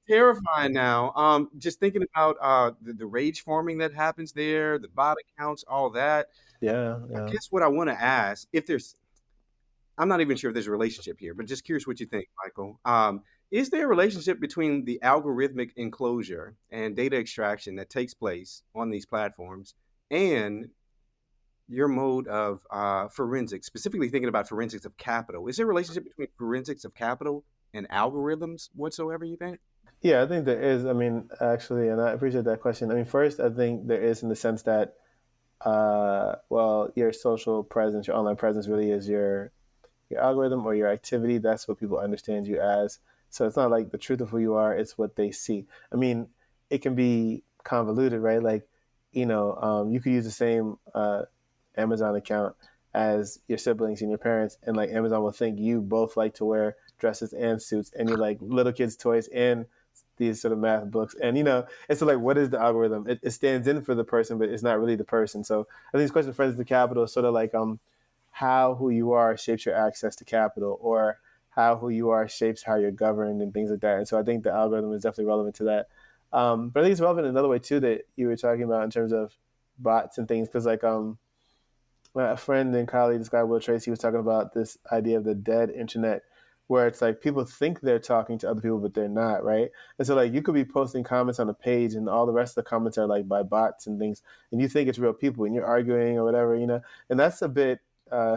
S2: terrifying now. Just thinking about the rage farming that happens there, the bot accounts, all that.
S6: Yeah.
S2: I guess what I want to ask, I'm not even sure if there's a relationship here, but just curious what you think, Michael. Is there a relationship between the algorithmic enclosure and data extraction that takes place on these platforms and your mode of forensics, specifically thinking about forensics of capital? Is there a relationship between forensics of capital and algorithms whatsoever, you think?
S6: Yeah, I think there is. I mean, actually, and I appreciate that question. I mean, first, I think there is in the sense that, your social presence, your online presence really is your algorithm or your activity. That's what people understand you as. So it's not like the truth of who you are, it's what they see. I mean, it can be convoluted, right? Like, you could use the same Amazon account as your siblings and your parents, and like Amazon will think you both like to wear dresses and suits, and you like little kids' toys and these sort of math books. And, it's like, what is the algorithm? It stands in for the person, but it's not really the person. So I think this question of friends of the capital is sort of like how who you are shapes your access to capital, or how who you are shapes how you're governed and things like that. And so I think the algorithm is definitely relevant to that. But I think it's relevant in another way too that you were talking about in terms of bots and things. Because like a friend and colleague, this guy Will Tracy, was talking about this idea of the dead internet, where it's like people think they're talking to other people, but they're not, right? And so like you could be posting comments on a page and all the rest of the comments are like by bots and things, and you think it's real people and you're arguing or whatever, and that's a bit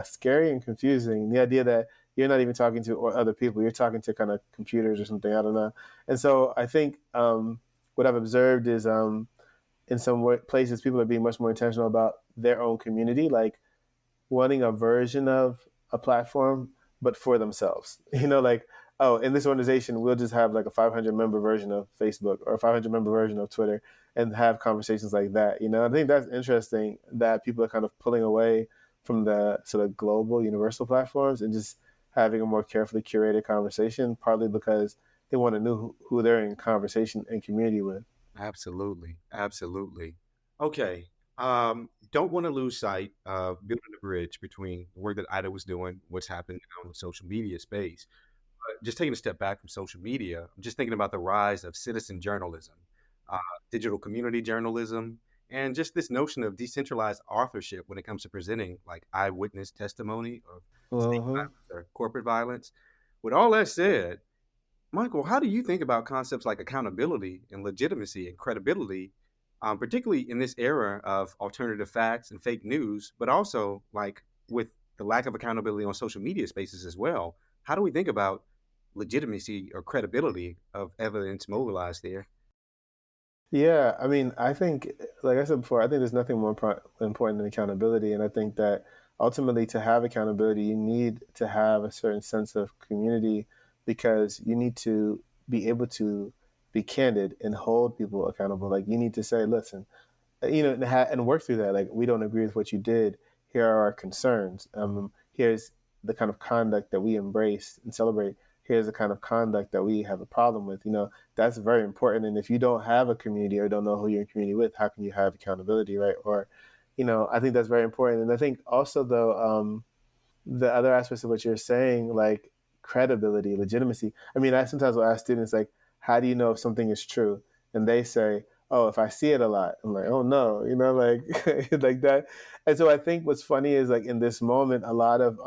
S6: scary and confusing. The idea that you're not even talking to other people, you're talking to kind of computers or something, I don't know. And so I think what I've observed is in some places, people are being much more intentional about their own community, like wanting a version of a platform, but for themselves. Like, oh, in this organization, we'll just have like a 500 member version of Facebook or a 500 member version of Twitter and have conversations like that. I think that's interesting that people are kind of pulling away from the sort of global universal platforms and just having a more carefully curated conversation, partly because they want to know who they're in conversation and community with.
S2: Absolutely. Absolutely. Okay. Don't want to lose sight of building a bridge between the work that Ida was doing, what's happening on the social media space. But just taking a step back from social media, I'm just thinking about the rise of citizen journalism, uh, digital community journalism, and just this notion of decentralized authorship when it comes to presenting like eyewitness testimony of state
S6: Uh-huh.
S2: violence or corporate violence. With all that said, Michael, how do you think about concepts like accountability and legitimacy and credibility, particularly in this era of alternative facts and fake news, but also like with the lack of accountability on social media spaces as well? How do we think about legitimacy or credibility of evidence mobilized there?
S6: Yeah, I mean, I think, like I said before, I think there's nothing more important than accountability. And I think that ultimately, to have accountability, you need to have a certain sense of community because you need to be able to be candid and hold people accountable. Like, you need to say, listen, and work through that. Like, we don't agree with what you did. Here are our concerns. Here's the kind of conduct that we embrace and celebrate. Here's the kind of conduct that we have a problem with. That's very important. And if you don't have a community or don't know who you're in community with, how can you have accountability, right? Or, I think that's very important. And I think also, though, the other aspects of what you're saying, like credibility, legitimacy. I mean, I sometimes will ask students, like, how do you know if something is true? And they say, oh, if I see it a lot. I'm like, oh no, like like that. And so I think what's funny is, like, in this moment, a lot of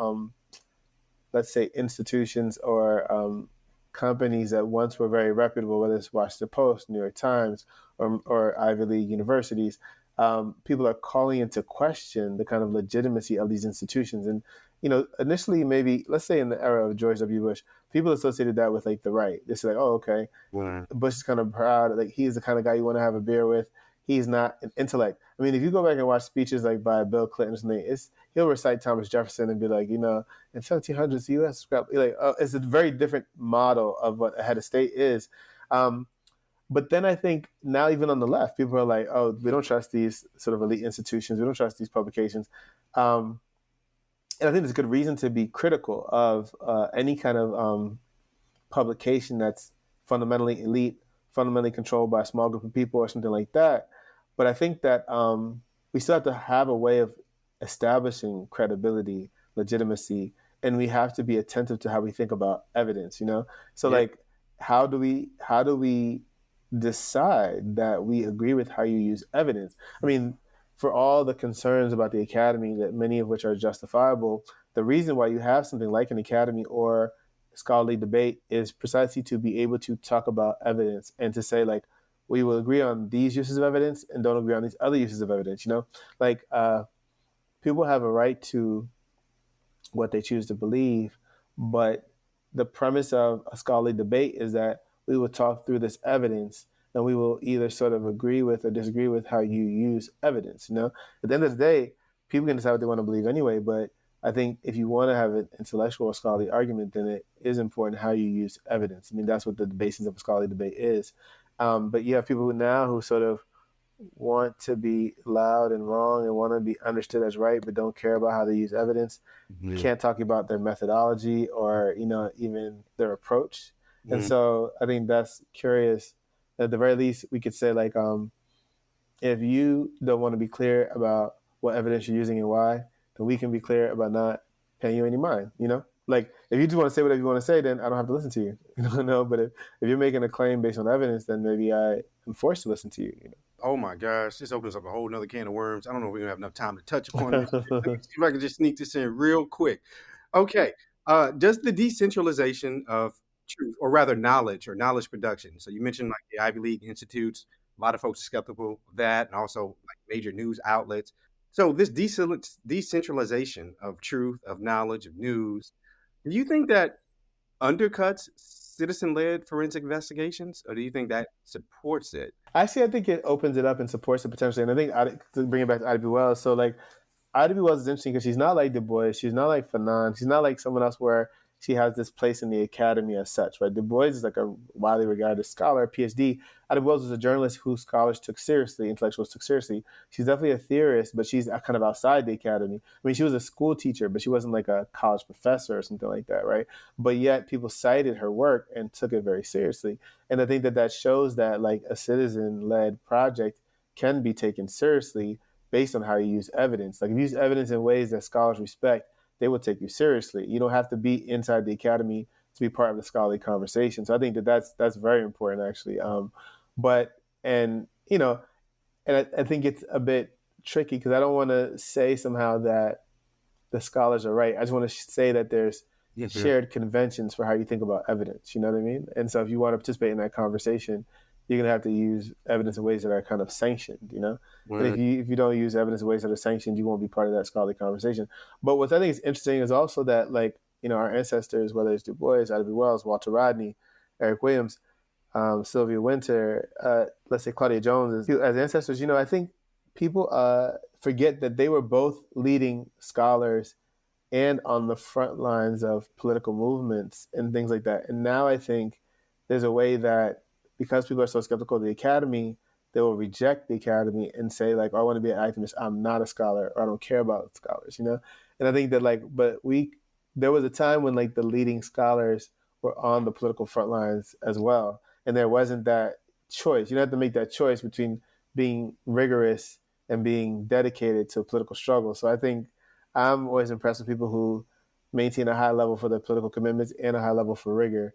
S6: let's say institutions or companies that once were very reputable, whether it's Washington Post, New York Times, or Ivy League universities, people are calling into question the kind of legitimacy of these institutions. And, initially, maybe, let's say in the era of George W. Bush, people associated that with like the right. They say like, oh, okay,
S2: Right.
S6: Bush is kind of proud, like he's the kind of guy you want to have a beer with. He's not an intellect. I mean, if you go back and watch speeches like by Bill Clinton or something, he'll recite Thomas Jefferson and be like, in 1700s, the U.S. scrapped. Like, it's a very different model of what a head of state is. But then I think now, even on the left, people are like, oh, we don't trust these sort of elite institutions. We don't trust these publications. And I think there's good reason to be critical of any kind of publication that's fundamentally elite, fundamentally controlled by a small group of people or something like that. But I think that we still have to have a way of establishing credibility, legitimacy, and we have to be attentive to how we think about evidence. So
S2: Yeah.
S6: like, how do we decide that we agree with how you use evidence? I mean, for all the concerns about the academy, that many of which are justifiable, the reason why you have something like an academy or scholarly debate is precisely to be able to talk about evidence and to say, like, we will agree on these uses of evidence and don't agree on these other uses of evidence. Like, people have a right to what they choose to believe, but the premise of a scholarly debate is that we will talk through this evidence and we will either sort of agree with or disagree with how you use evidence. At the end of the day, people can decide what they want to believe anyway, but I think if you want to have an intellectual or scholarly argument, then it is important how you use evidence. I mean, that's what the basis of a scholarly debate is. But you have people who sort of want to be loud and wrong and want to be understood as right, but don't care about how they use evidence.
S2: Yeah.
S6: Can't talk about their methodology or, even their approach. And so I think that's curious. At the very least, we could say, like, if you don't want to be clear about what evidence you're using and why, then we can be clear about not paying you any mind. Like, if you just want to say whatever you want to say, then I don't have to listen to you. No, but if you're making a claim based on evidence, then maybe I am forced to listen to you.
S2: Oh my gosh, this opens up a whole nother can of worms. I don't know if we're gonna have enough time to touch upon this. Let me see if I can just sneak this in real quick. Okay. Does the decentralization of truth, or rather knowledge or knowledge production? So you mentioned like the Ivy League institutes, a lot of folks are skeptical of that, and also like major news outlets. So this decentralization of truth, of knowledge, of news, do you think that undercuts citizen-led forensic investigations, or do you think that supports it?
S6: Actually, I think it opens it up and supports it potentially. And I think, to bring it back to Ida B. Wells, so like Ida B. Wells is interesting because she's not like Du Bois, she's not like Fanon, she's not like someone else where she has this place in the academy as such, right? Du Bois is like a widely regarded scholar, PhD. Ida B. Wells was a journalist who scholars took seriously, intellectuals took seriously. She's definitely a theorist, but she's kind of outside the academy. I mean, she was a school teacher, but she wasn't like a college professor or something like that, right? But yet people cited her work and took it very seriously. And I think that shows that like a citizen-led project can be taken seriously based on how you use evidence. Like if you use evidence in ways that scholars respect, they will take you seriously. You don't have to be inside the academy to be part of the scholarly conversation. So I think that's very important, actually. I think it's a bit tricky because I don't want to say somehow that the scholars are right. I just want to say that there's shared conventions for how you think about evidence. You know what I mean? And so if you want to participate in that conversation, you're going to have to use evidence in ways that are kind of sanctioned, you know? Right. And if you don't use evidence in ways that are sanctioned, you won't be part of that scholarly conversation. But what I think is interesting is also that, like, you know, our ancestors, whether it's Du Bois, Ida B. Wells, Walter Rodney, Eric Williams, Sylvia Wynter, let's say Claudia Jones, as ancestors, you know, I think people forget that they were both leading scholars and on the front lines of political movements and things like that. And now I think there's a way that because people are so skeptical of the academy, they will reject the academy and say, like, oh, I want to be an activist. I'm not a scholar, or I don't care about scholars, you know? And I think that, like, there was a time when, like, the leading scholars were on the political front lines as well. And there wasn't that choice. You don't have to make that choice between being rigorous and being dedicated to a political struggle. So I think I'm always impressed with people who maintain a high level for their political commitments and a high level for rigor,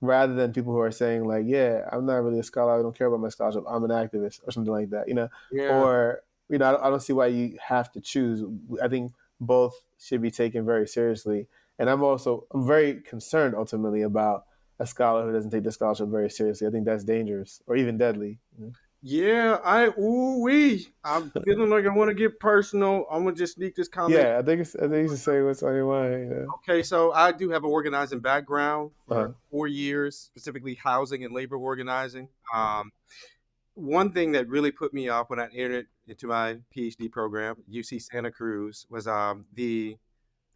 S6: rather than people who are saying, like, yeah, I'm not really a scholar, I don't care about my scholarship, I'm an activist or something like that, you know? Yeah. Or, you know, I don't see why you have to choose. I think both should be taken very seriously. And I'm very concerned ultimately about a scholar who doesn't take the scholarship very seriously. I think that's dangerous or even deadly. You know?
S2: Yeah, I'm feeling like I want to get personal. I'm gonna just sneak this comment.
S6: Yeah, I think you should say what's on your mind. You know?
S2: Okay, so I do have an organizing background for 4 years, specifically housing and labor organizing. One thing that really put me off when I entered into my PhD program, UC Santa Cruz, was the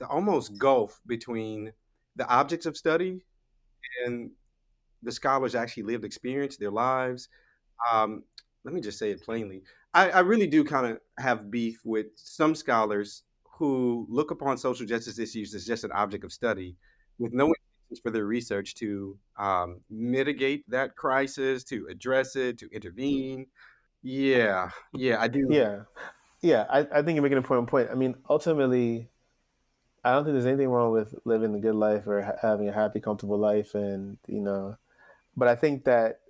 S2: almost gulf between the objects of study and the scholars' actually lived experience, their lives. Let me just say it plainly. I really do kind of have beef with some scholars who look upon social justice issues as just an object of study with no intentions for their research to mitigate that crisis, to address it, to intervene. Yeah, I do.
S6: Yeah. I think you're making an important point. I mean, ultimately, I don't think there's anything wrong with living a good life or having a happy, comfortable life. And, you know, but I think that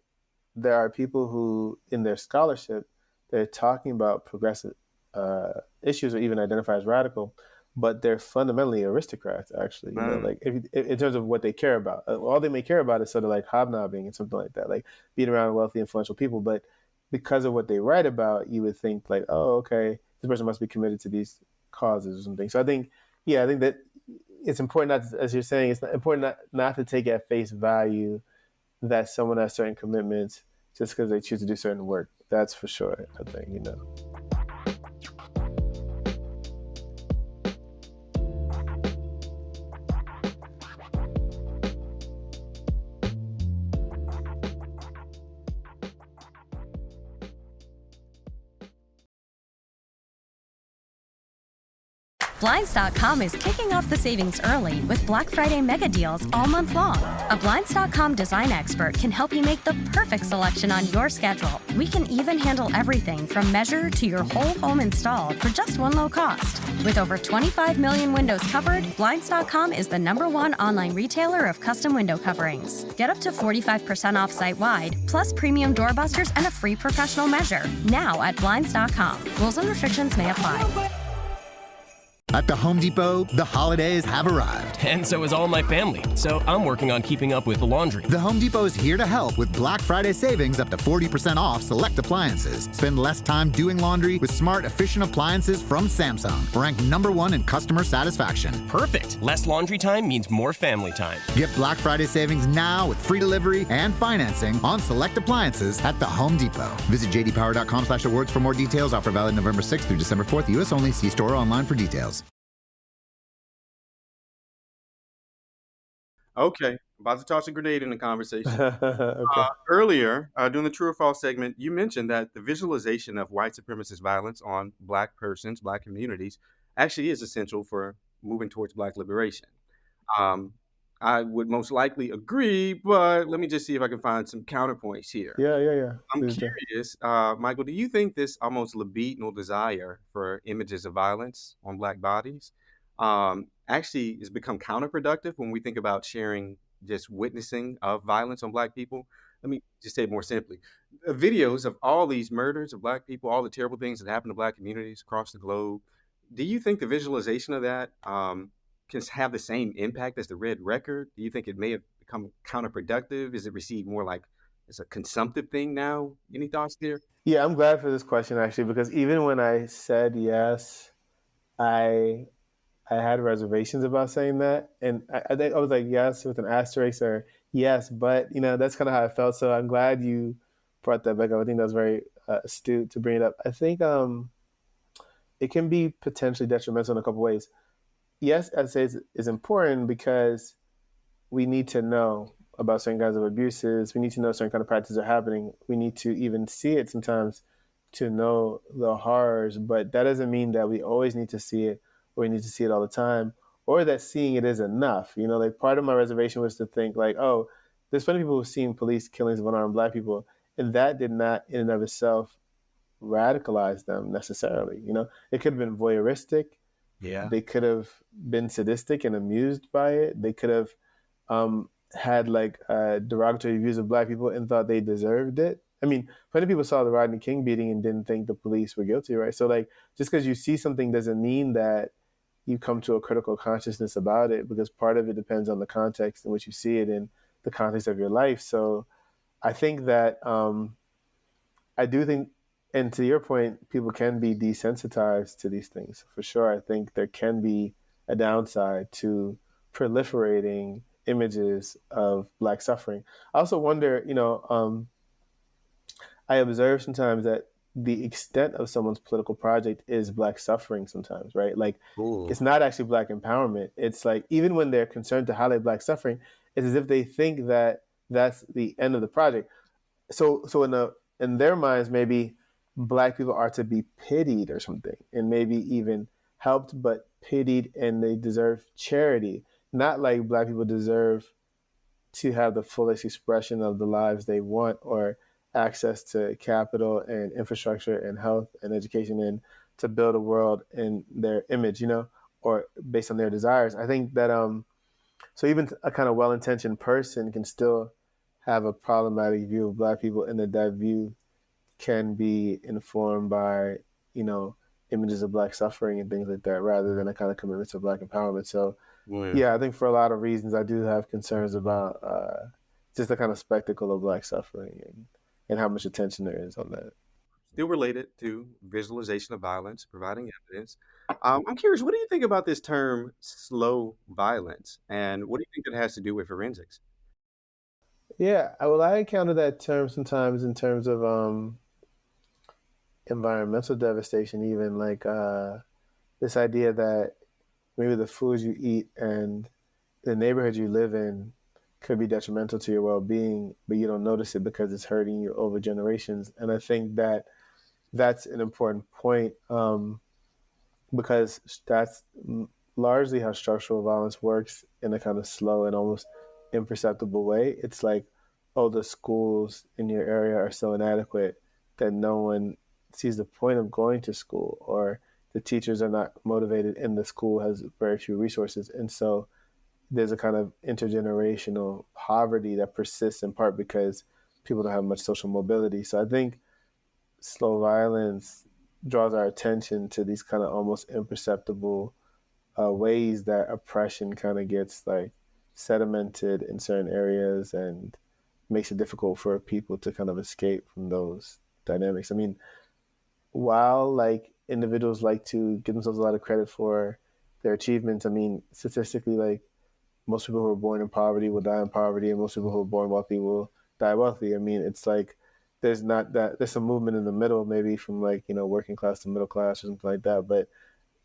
S6: there are people who, in their scholarship, they're talking about progressive issues or even identify as radical, but they're fundamentally aristocrats, actually. You know, like in terms of what they care about. All they may care about is sort of like hobnobbing and something like that, like being around wealthy, influential people. But because of what they write about, you would think like, oh, okay, this person must be committed to these causes or something. So I think that it's important, as you're saying, it's important not to take at face value that someone has certain commitments just because they choose to do certain work. That's for sure, I think, you know.
S12: Blinds.com is kicking off the savings early with Black Friday mega deals all month long. A Blinds.com design expert can help you make the perfect selection on your schedule. We can even handle everything from measure to your whole home installed for just one low cost. With over 25 million windows covered, Blinds.com is the #1 online retailer of custom window coverings. Get up to 45% off site-wide, plus premium doorbusters and a free professional measure. Now at Blinds.com. Rules and restrictions may apply.
S13: At the Home Depot, the holidays have arrived.
S14: And so is all my family, so I'm working on keeping up with the laundry.
S13: The Home Depot is here to help with Black Friday savings up to 40% off select appliances. Spend less time doing laundry with smart, efficient appliances from Samsung, ranked #1 in customer satisfaction.
S14: Perfect. Less laundry time means more family time.
S13: Get Black Friday savings now with free delivery and financing on select appliances at the Home Depot. Visit jdpower.com/awards for more details. Offer valid November 6th through December 4th. U.S. only. See store or online for details.
S2: Okay, about to toss a grenade in the conversation.
S6: Okay.
S2: Earlier, during the True or False segment, you mentioned that the visualization of white supremacist violence on Black persons, Black communities, actually is essential for moving towards Black liberation. Um, I would most likely agree, but let me just see if I can find some counterpoints here.
S6: Yeah.
S2: I'm
S6: Please do.
S2: curious, Michael, do you think this almost libidinal desire for images of violence on Black bodies actually has become counterproductive when we think about sharing just witnessing of violence on Black people? Let me just say it more simply. Videos of all these murders of Black people, all the terrible things that happen to Black communities across the globe, do you think the visualization of that can have the same impact as the red record? Do you think it may have become counterproductive? Is it received more like it's a consumptive thing now? Any thoughts there?
S6: Yeah, I'm glad for this question actually, because even when I said yes, I had reservations about saying that, and I think I was like yes with an asterisk or yes, but that's kind of how I felt. So I'm glad you brought that back up. I think that was very astute to bring it up. I think it can be potentially detrimental in a couple ways. Yes, I'd say it's important because we need to know about certain kinds of abuses. We need to know certain kind of practices are happening. We need to even see it sometimes to know the horrors, but that doesn't mean that we always need to see it or we need to see it all the time, or that seeing it is enough. Like part of my reservation was to think like, oh, there's plenty of people who've seen police killings of unarmed Black people, and that did not in and of itself radicalize them necessarily. It could have been voyeuristic.
S2: Yeah.
S6: They could have been sadistic and amused by it. They could have had like derogatory views of Black people and thought they deserved it. I mean, plenty of people saw the Rodney King beating and didn't think the police were guilty, right? So like, just because you see something doesn't mean that you come to a critical consciousness about it, because part of it depends on the context in which you see it in the context of your life. So I think that I do think, and to your point, people can be desensitized to these things for sure. I think there can be a downside to proliferating images of Black suffering. I also wonder, I observe sometimes that the extent of someone's political project is Black suffering sometimes, right? Like, It's not actually Black empowerment. It's like, even when they're concerned to highlight Black suffering, it's as if they think that that's the end of the project. So in their minds, maybe Black people are to be pitied or something, and maybe even helped, but pitied, and they deserve charity. Not like Black people deserve to have the fullest expression of the lives they want, or access to capital and infrastructure and health and education, and to build a world in their image, or based on their desires. I think that so even a kind of well-intentioned person can still have a problematic view of Black people, and that view can be informed by, images of Black suffering and things like that, rather than a kind of commitment to Black empowerment. So yeah, I think for a lot of reasons, I do have concerns about just the kind of spectacle of Black suffering and how much attention there is on that.
S2: Still related to visualization of violence, providing evidence. I'm curious, what do you think about this term slow violence? And what do you think it has to do with forensics?
S6: Yeah, I encounter that term sometimes in terms of environmental devastation, even like this idea that maybe the foods you eat and the neighborhood you live in could be detrimental to your well-being, but you don't notice it because it's hurting you over generations. And I think that that's an important point, because that's largely how structural violence works, in a kind of slow and almost imperceptible way. It's like, oh, the schools in your area are so inadequate that no one sees the point of going to school, or the teachers are not motivated and the school has very few resources. And so there's a kind of intergenerational poverty that persists, in part because people don't have much social mobility. So I think slow violence draws our attention to these kind of almost imperceptible ways that oppression kind of gets like sedimented in certain areas and makes it difficult for people to kind of escape from those dynamics. I mean, while like individuals like to give themselves a lot of credit for their achievements, I mean, statistically, like most people who are born in poverty will die in poverty, and most people who are born wealthy will die wealthy. I mean, it's like there's some movement in the middle, maybe from like, you know, working class to middle class or something like that. But,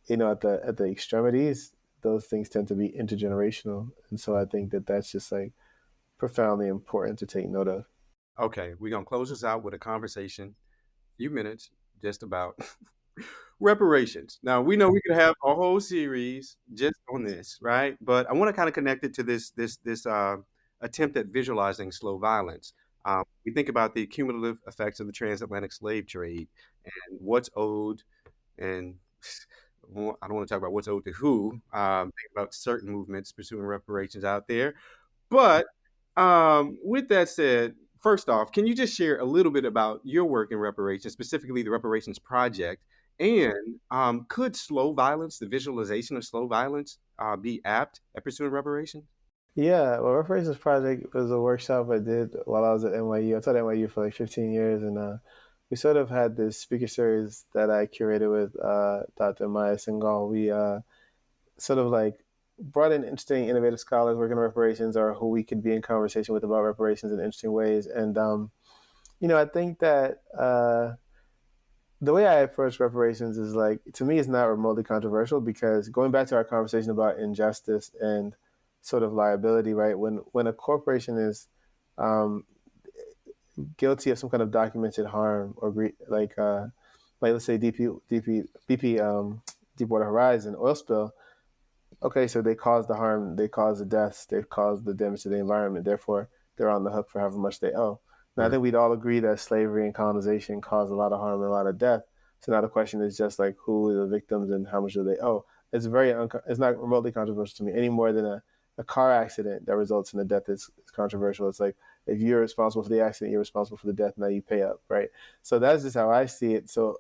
S6: you know, at the extremities, those things tend to be intergenerational. And so I think that that's just like profoundly important to take note of.
S2: Okay, we're going to close this out with a conversation, few minutes, just about reparations. Now, we know we could have a whole series just on this, right? But I want to kind of connect it to this attempt at visualizing slow violence. We think about the cumulative effects of the transatlantic slave trade and what's owed, and I don't want to talk about what's owed to who. Think about certain movements pursuing reparations out there. But with that said, first off, can you just share a little bit about your work in reparations, specifically the Reparations Project? And could slow violence, the visualization of slow violence, be apt at pursuing reparations?
S6: Yeah, well, Reparations Project was a workshop I did while I was at NYU. I taught at NYU for like 15 years, and we sort of had this speaker series that I curated with Dr. Maya Singhal. We sort of like brought in interesting, innovative scholars working on reparations, or who we could be in conversation with about reparations in interesting ways. And you know, I think that the way I approach reparations is like, to me, it's not remotely controversial, because going back to our conversation about injustice and sort of liability, right? When a corporation is guilty of some kind of documented harm, or like let's say BP Deepwater Horizon oil spill. Okay, so they caused the harm, they caused the deaths, they've caused the damage to the environment. Therefore, they're on the hook for however much they owe. Now, I think we'd all agree that slavery and colonization caused a lot of harm and a lot of death. So now the question is just like, who are the victims and how much do they owe? It's it's not remotely controversial to me any more than a car accident that results in a death is controversial. It's like, if you're responsible for the accident, you're responsible for the death. Now you pay up, right? So that's just how I see it. So,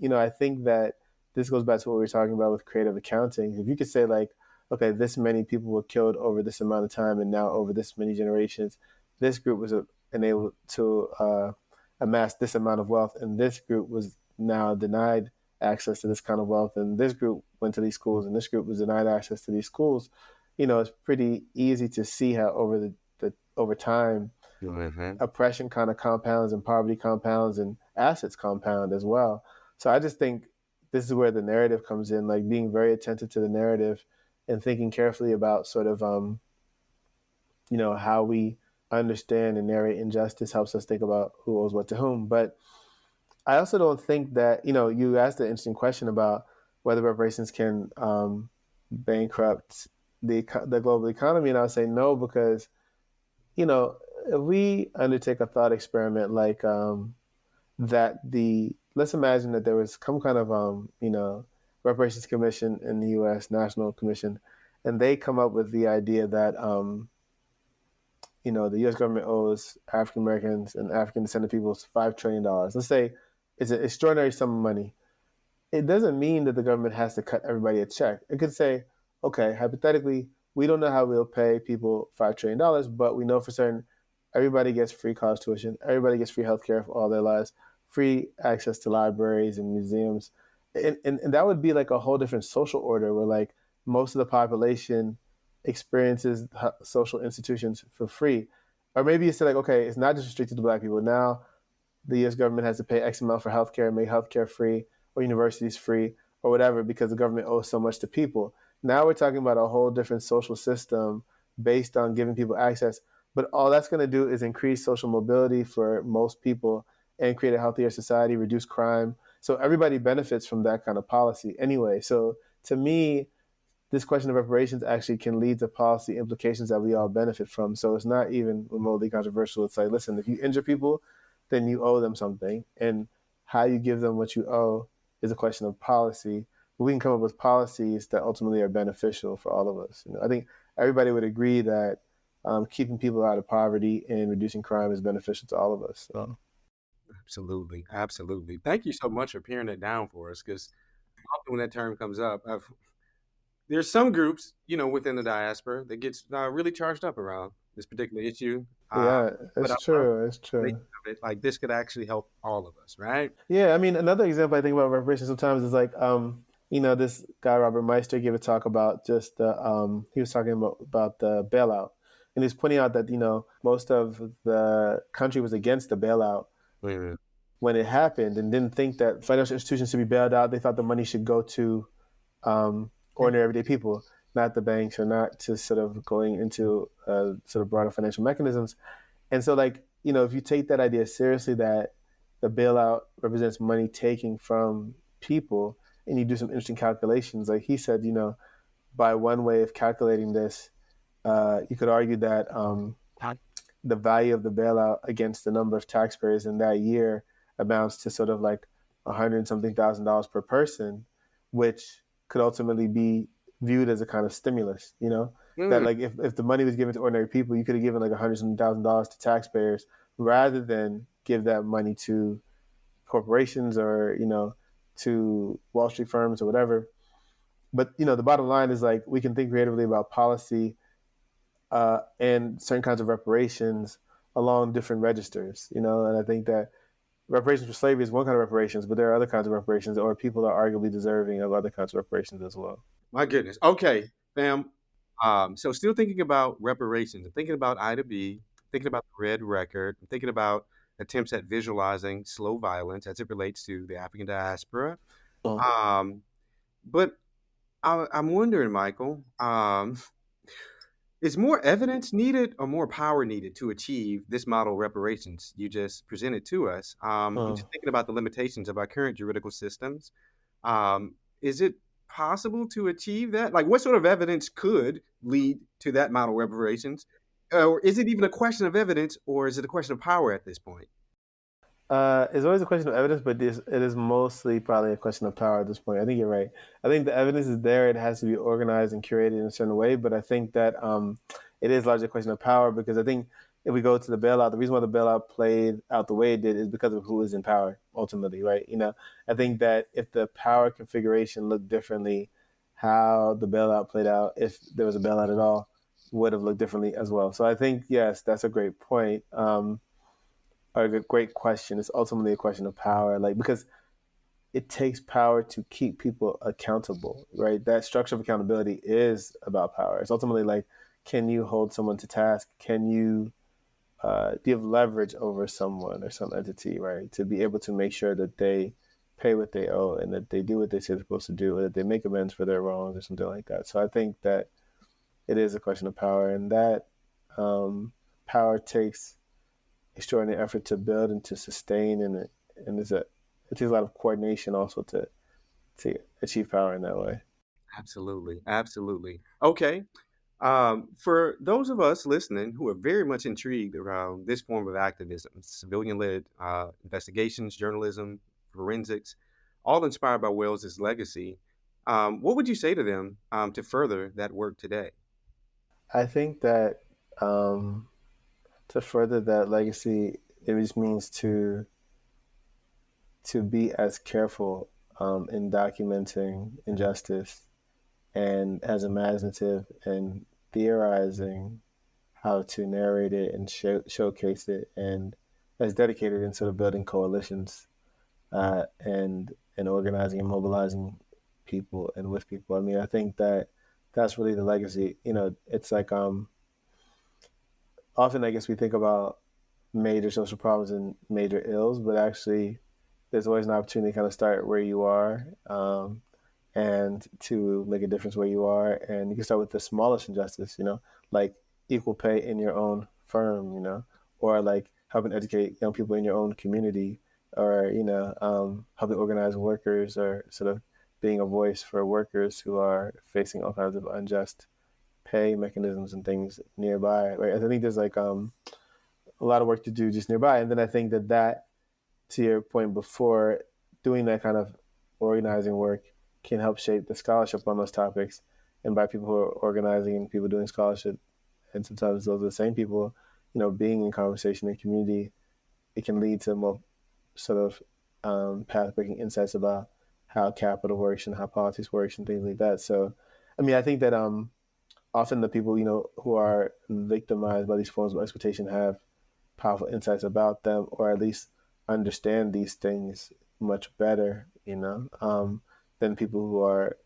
S6: you know, I think that this goes back to what we were talking about with creative accounting. If you could say like, okay, this many people were killed over this amount of time, and now over this many generations, this group was enabled to amass this amount of wealth, and this group was now denied access to this kind of wealth, and this group went to these schools, and this group was denied access to these schools. You know, it's pretty easy to see how over time, oppression kind of compounds, and poverty compounds, and assets compound as well. So I just think this is where the narrative comes in, like being very attentive to the narrative and thinking carefully about sort of, you know, how we understand and narrate injustice helps us think about who owes what to whom. But I also don't think that, you know, you asked an interesting question about whether reparations can bankrupt the global economy. And I would say no, because, you know, if we undertake a thought experiment like let's imagine that there was some kind of, you know, reparations commission in the U.S., National Commission, and they come up with the idea that, you know, the U.S. government owes African Americans and African descendant peoples $5 trillion. Let's say it's an extraordinary sum of money. It doesn't mean that the government has to cut everybody a check. It could say, okay, hypothetically, we don't know how we'll pay people $5 trillion, but we know for certain everybody gets free college tuition, everybody gets free healthcare for all their lives, free access to libraries and museums. And that would be like a whole different social order where like most of the population experiences social institutions for free. Or maybe you say like, okay, it's not just restricted to Black people. Now the U.S. government has to pay X amount for healthcare, make healthcare free, or universities free, or whatever, because the government owes so much to people. Now we're talking about a whole different social system based on giving people access. But all that's going to do is increase social mobility for most people and create a healthier society, reduce crime. So everybody benefits from that kind of policy anyway. So to me, this question of reparations actually can lead to policy implications that we all benefit from. So it's not even remotely controversial. It's like, listen, if you injure people, then you owe them something. And how you give them what you owe is a question of policy. But we can come up with policies that ultimately are beneficial for all of us. You know, I think everybody would agree that keeping people out of poverty and reducing crime is beneficial to all of us. So.
S2: Absolutely. Absolutely. Thank you so much for paring that down for us, because often when that term comes up, there's some groups, within the diaspora that gets really charged up around this particular issue.
S6: Yeah,
S2: But I
S6: it's
S2: love
S6: true. It's
S2: the
S6: true.
S2: relation of it. Like this could actually help all of us, right?
S6: Yeah, I mean, another example I think about reparations sometimes is like, this guy Robert Meister gave a talk about just he was talking about the bailout, and he's pointing out that most of the country was against the bailout when it happened, and didn't think that financial institutions should be bailed out. They thought the money should go to ordinary everyday people, not the banks, or not to sort of going into sort of broader financial mechanisms. And so, if you take that idea seriously, that the bailout represents money taking from people, and you do some interesting calculations, like he said, by one way of calculating this, you could argue that the value of the bailout against the number of taxpayers in that year amounts to sort of like $100,000 per person, which could ultimately be viewed as a kind of stimulus, that like if the money was given to ordinary people, you could have given like $100,000 to taxpayers rather than give that money to corporations or, to Wall Street firms or whatever. But, the bottom line is like, we can think creatively about policy and certain kinds of reparations along different registers, and I think that reparations for slavery is one kind of reparations, but there are other kinds of reparations, or people are arguably deserving of other kinds of reparations as well.
S2: My goodness. Okay, fam. So still thinking about reparations, I'm thinking about Ida B, thinking about the Red Record, I'm thinking about attempts at visualizing slow violence as it relates to the African diaspora. But I'm wondering, Michael, is more evidence needed or more power needed to achieve this model of reparations you just presented to us? I'm just thinking about the limitations of our current juridical systems. Is it possible to achieve that? Like, what sort of evidence could lead to that model of reparations? Or is it even a question of evidence, or is it a question of power at this point?
S6: It's always a question of evidence, but it is mostly probably a question of power at this point. I think you're right. I think the evidence is there. It has to be organized and curated in a certain way. But I think that it is largely a question of power, because I think if we go to the bailout, the reason why the bailout played out the way it did is because of who is in power ultimately, right? I think that if the power configuration looked differently, how the bailout played out, if there was a bailout at all, would have looked differently as well. So I think, yes, that's a great point. Or a great question. It's ultimately a question of power, because it takes power to keep people accountable, right? That structure of accountability is about power. It's ultimately like, can you hold someone to task? Can you do you have leverage over someone or some entity, right? To be able to make sure that they pay what they owe and that they do what they say they're supposed to do, or that they make amends for their wrongs or something like that. So I think that it is a question of power, and that power takes extraordinary effort to build and to sustain, and it takes a lot of coordination also to achieve power in that way.
S2: Absolutely. Okay. For those of us listening who are very much intrigued around this form of activism, civilian-led investigations, journalism, forensics, all inspired by Wells's legacy, what would you say to them to further that work today?
S6: I think that to further that legacy, it just means to be as careful in documenting injustice and as imaginative and theorizing how to narrate it and showcase it, and as dedicated in sort of building coalitions and organizing and mobilizing people and with people. I mean, I think that that's really the legacy. It's like often I guess we think about major social problems and major ills, but actually there's always an opportunity to kind of start where you are and to make a difference where you are. And you can start with the smallest injustice, like equal pay in your own firm, or like helping educate young people in your own community, or, helping organize workers, or sort of being a voice for workers who are facing all kinds of unjust pay mechanisms and things nearby, right? I think there's like a lot of work to do just nearby. And then I think that to your point before, doing that kind of organizing work can help shape the scholarship on those topics. And by people who are organizing and people doing scholarship, and sometimes those are the same people, being in conversation in community, it can lead to more sort of path-breaking insights about how capital works and how politics works and things like that. So I mean, I think that often the people, who are victimized by these forms of exploitation have powerful insights about them, or at least understand these things much better, than people who are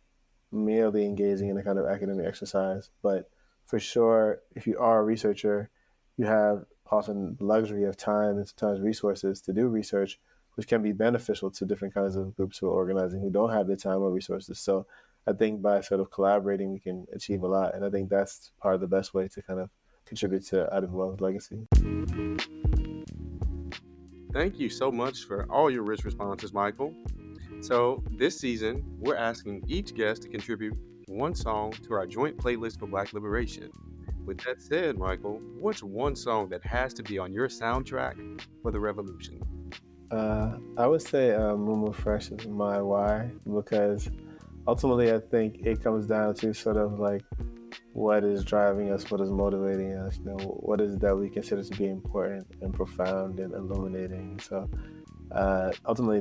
S6: merely engaging in a kind of academic exercise. But for sure, if you are a researcher, you have often the luxury of time and sometimes resources to do research, which can be beneficial to different kinds of groups who are organizing who don't have the time or resources. So I think by sort of collaborating, we can achieve a lot. And I think that's part of the best way to kind of contribute to Ida B. Wells' legacy.
S2: Thank you so much for all your rich responses, Michael. So this season, we're asking each guest to contribute one song to our joint playlist for Black liberation. With that said, Michael, what's one song that has to be on your soundtrack for the revolution?
S6: I would say Mumu Fresh is my why, because ultimately I think it comes down to sort of like what is driving us, what is motivating us, what is that we consider to be important and profound and illuminating. So ultimately,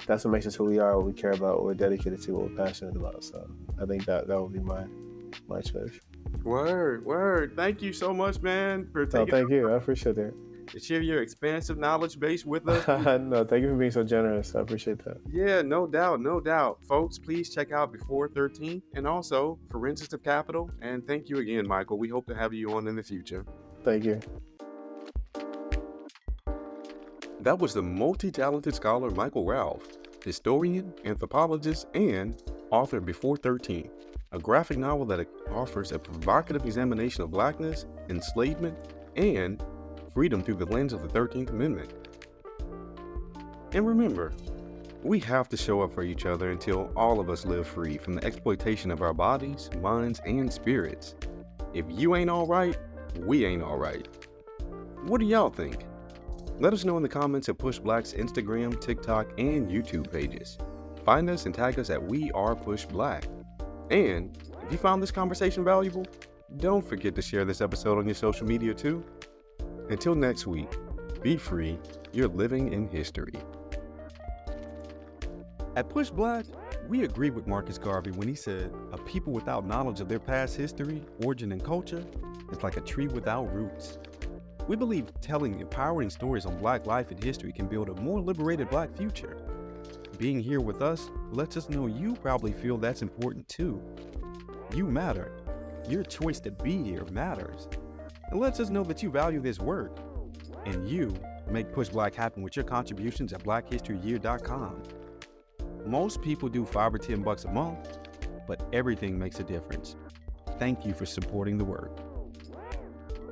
S6: that's what makes us who we are, what we care about, what we're dedicated to, what we're passionate about. So I think that would be my choice.
S2: Word. Thank you so much, man, for taking
S6: thank you. I appreciate it.
S2: To share your expansive knowledge base with us.
S6: No, thank you for being so generous. I appreciate that.
S2: Yeah, no doubt. Folks, please check out Before 13th and also Forensics of Capital. And thank you again, Michael. We hope to have you on in the future.
S6: Thank you.
S2: That was the multi-talented scholar Michael Ralph, historian, anthropologist, and author of Before 13th, a graphic novel that offers a provocative examination of Blackness, enslavement, and freedom through the lens of the 13th Amendment. And remember, we have to show up for each other until all of us live free from the exploitation of our bodies, minds, and spirits. If you ain't all right, we ain't all right. What do y'all think? Let us know in the comments at Push Black's Instagram, TikTok, and YouTube pages. Find us and tag us at We Are Push Black. And if you found this conversation valuable, don't forget to share this episode on your social media too. Until next week, be free, you're living in history. At Push Black, we agree with Marcus Garvey when he said, a people without knowledge of their past history, origin, and culture is like a tree without roots. We believe telling empowering stories on Black life and history can build a more liberated Black future. Being here with us lets us know you probably feel that's important too. You matter. Your choice to be here matters. It lets us know that you value this work. And you make Push Black happen with your contributions at blackhistoryyear.com. Most people do $5 or $10 a month, but everything makes a difference. Thank you for supporting the work.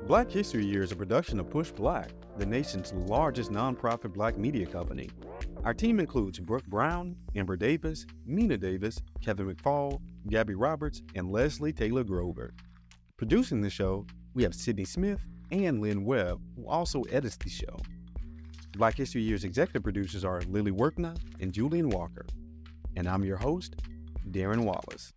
S2: Black History Year is a production of Push Black, the nation's largest nonprofit Black media company. Our team includes Brooke Brown, Amber Davis, Mina Davis, Kevin McFall, Gabby Roberts, and Leslie Taylor Grover. Producing the show, we have Cydney Smith and Lynn Webb, who also edits the show. Black History Year's executive producers are Lilly Workneh and Julian Walker. And I'm your host, Darren Wallace.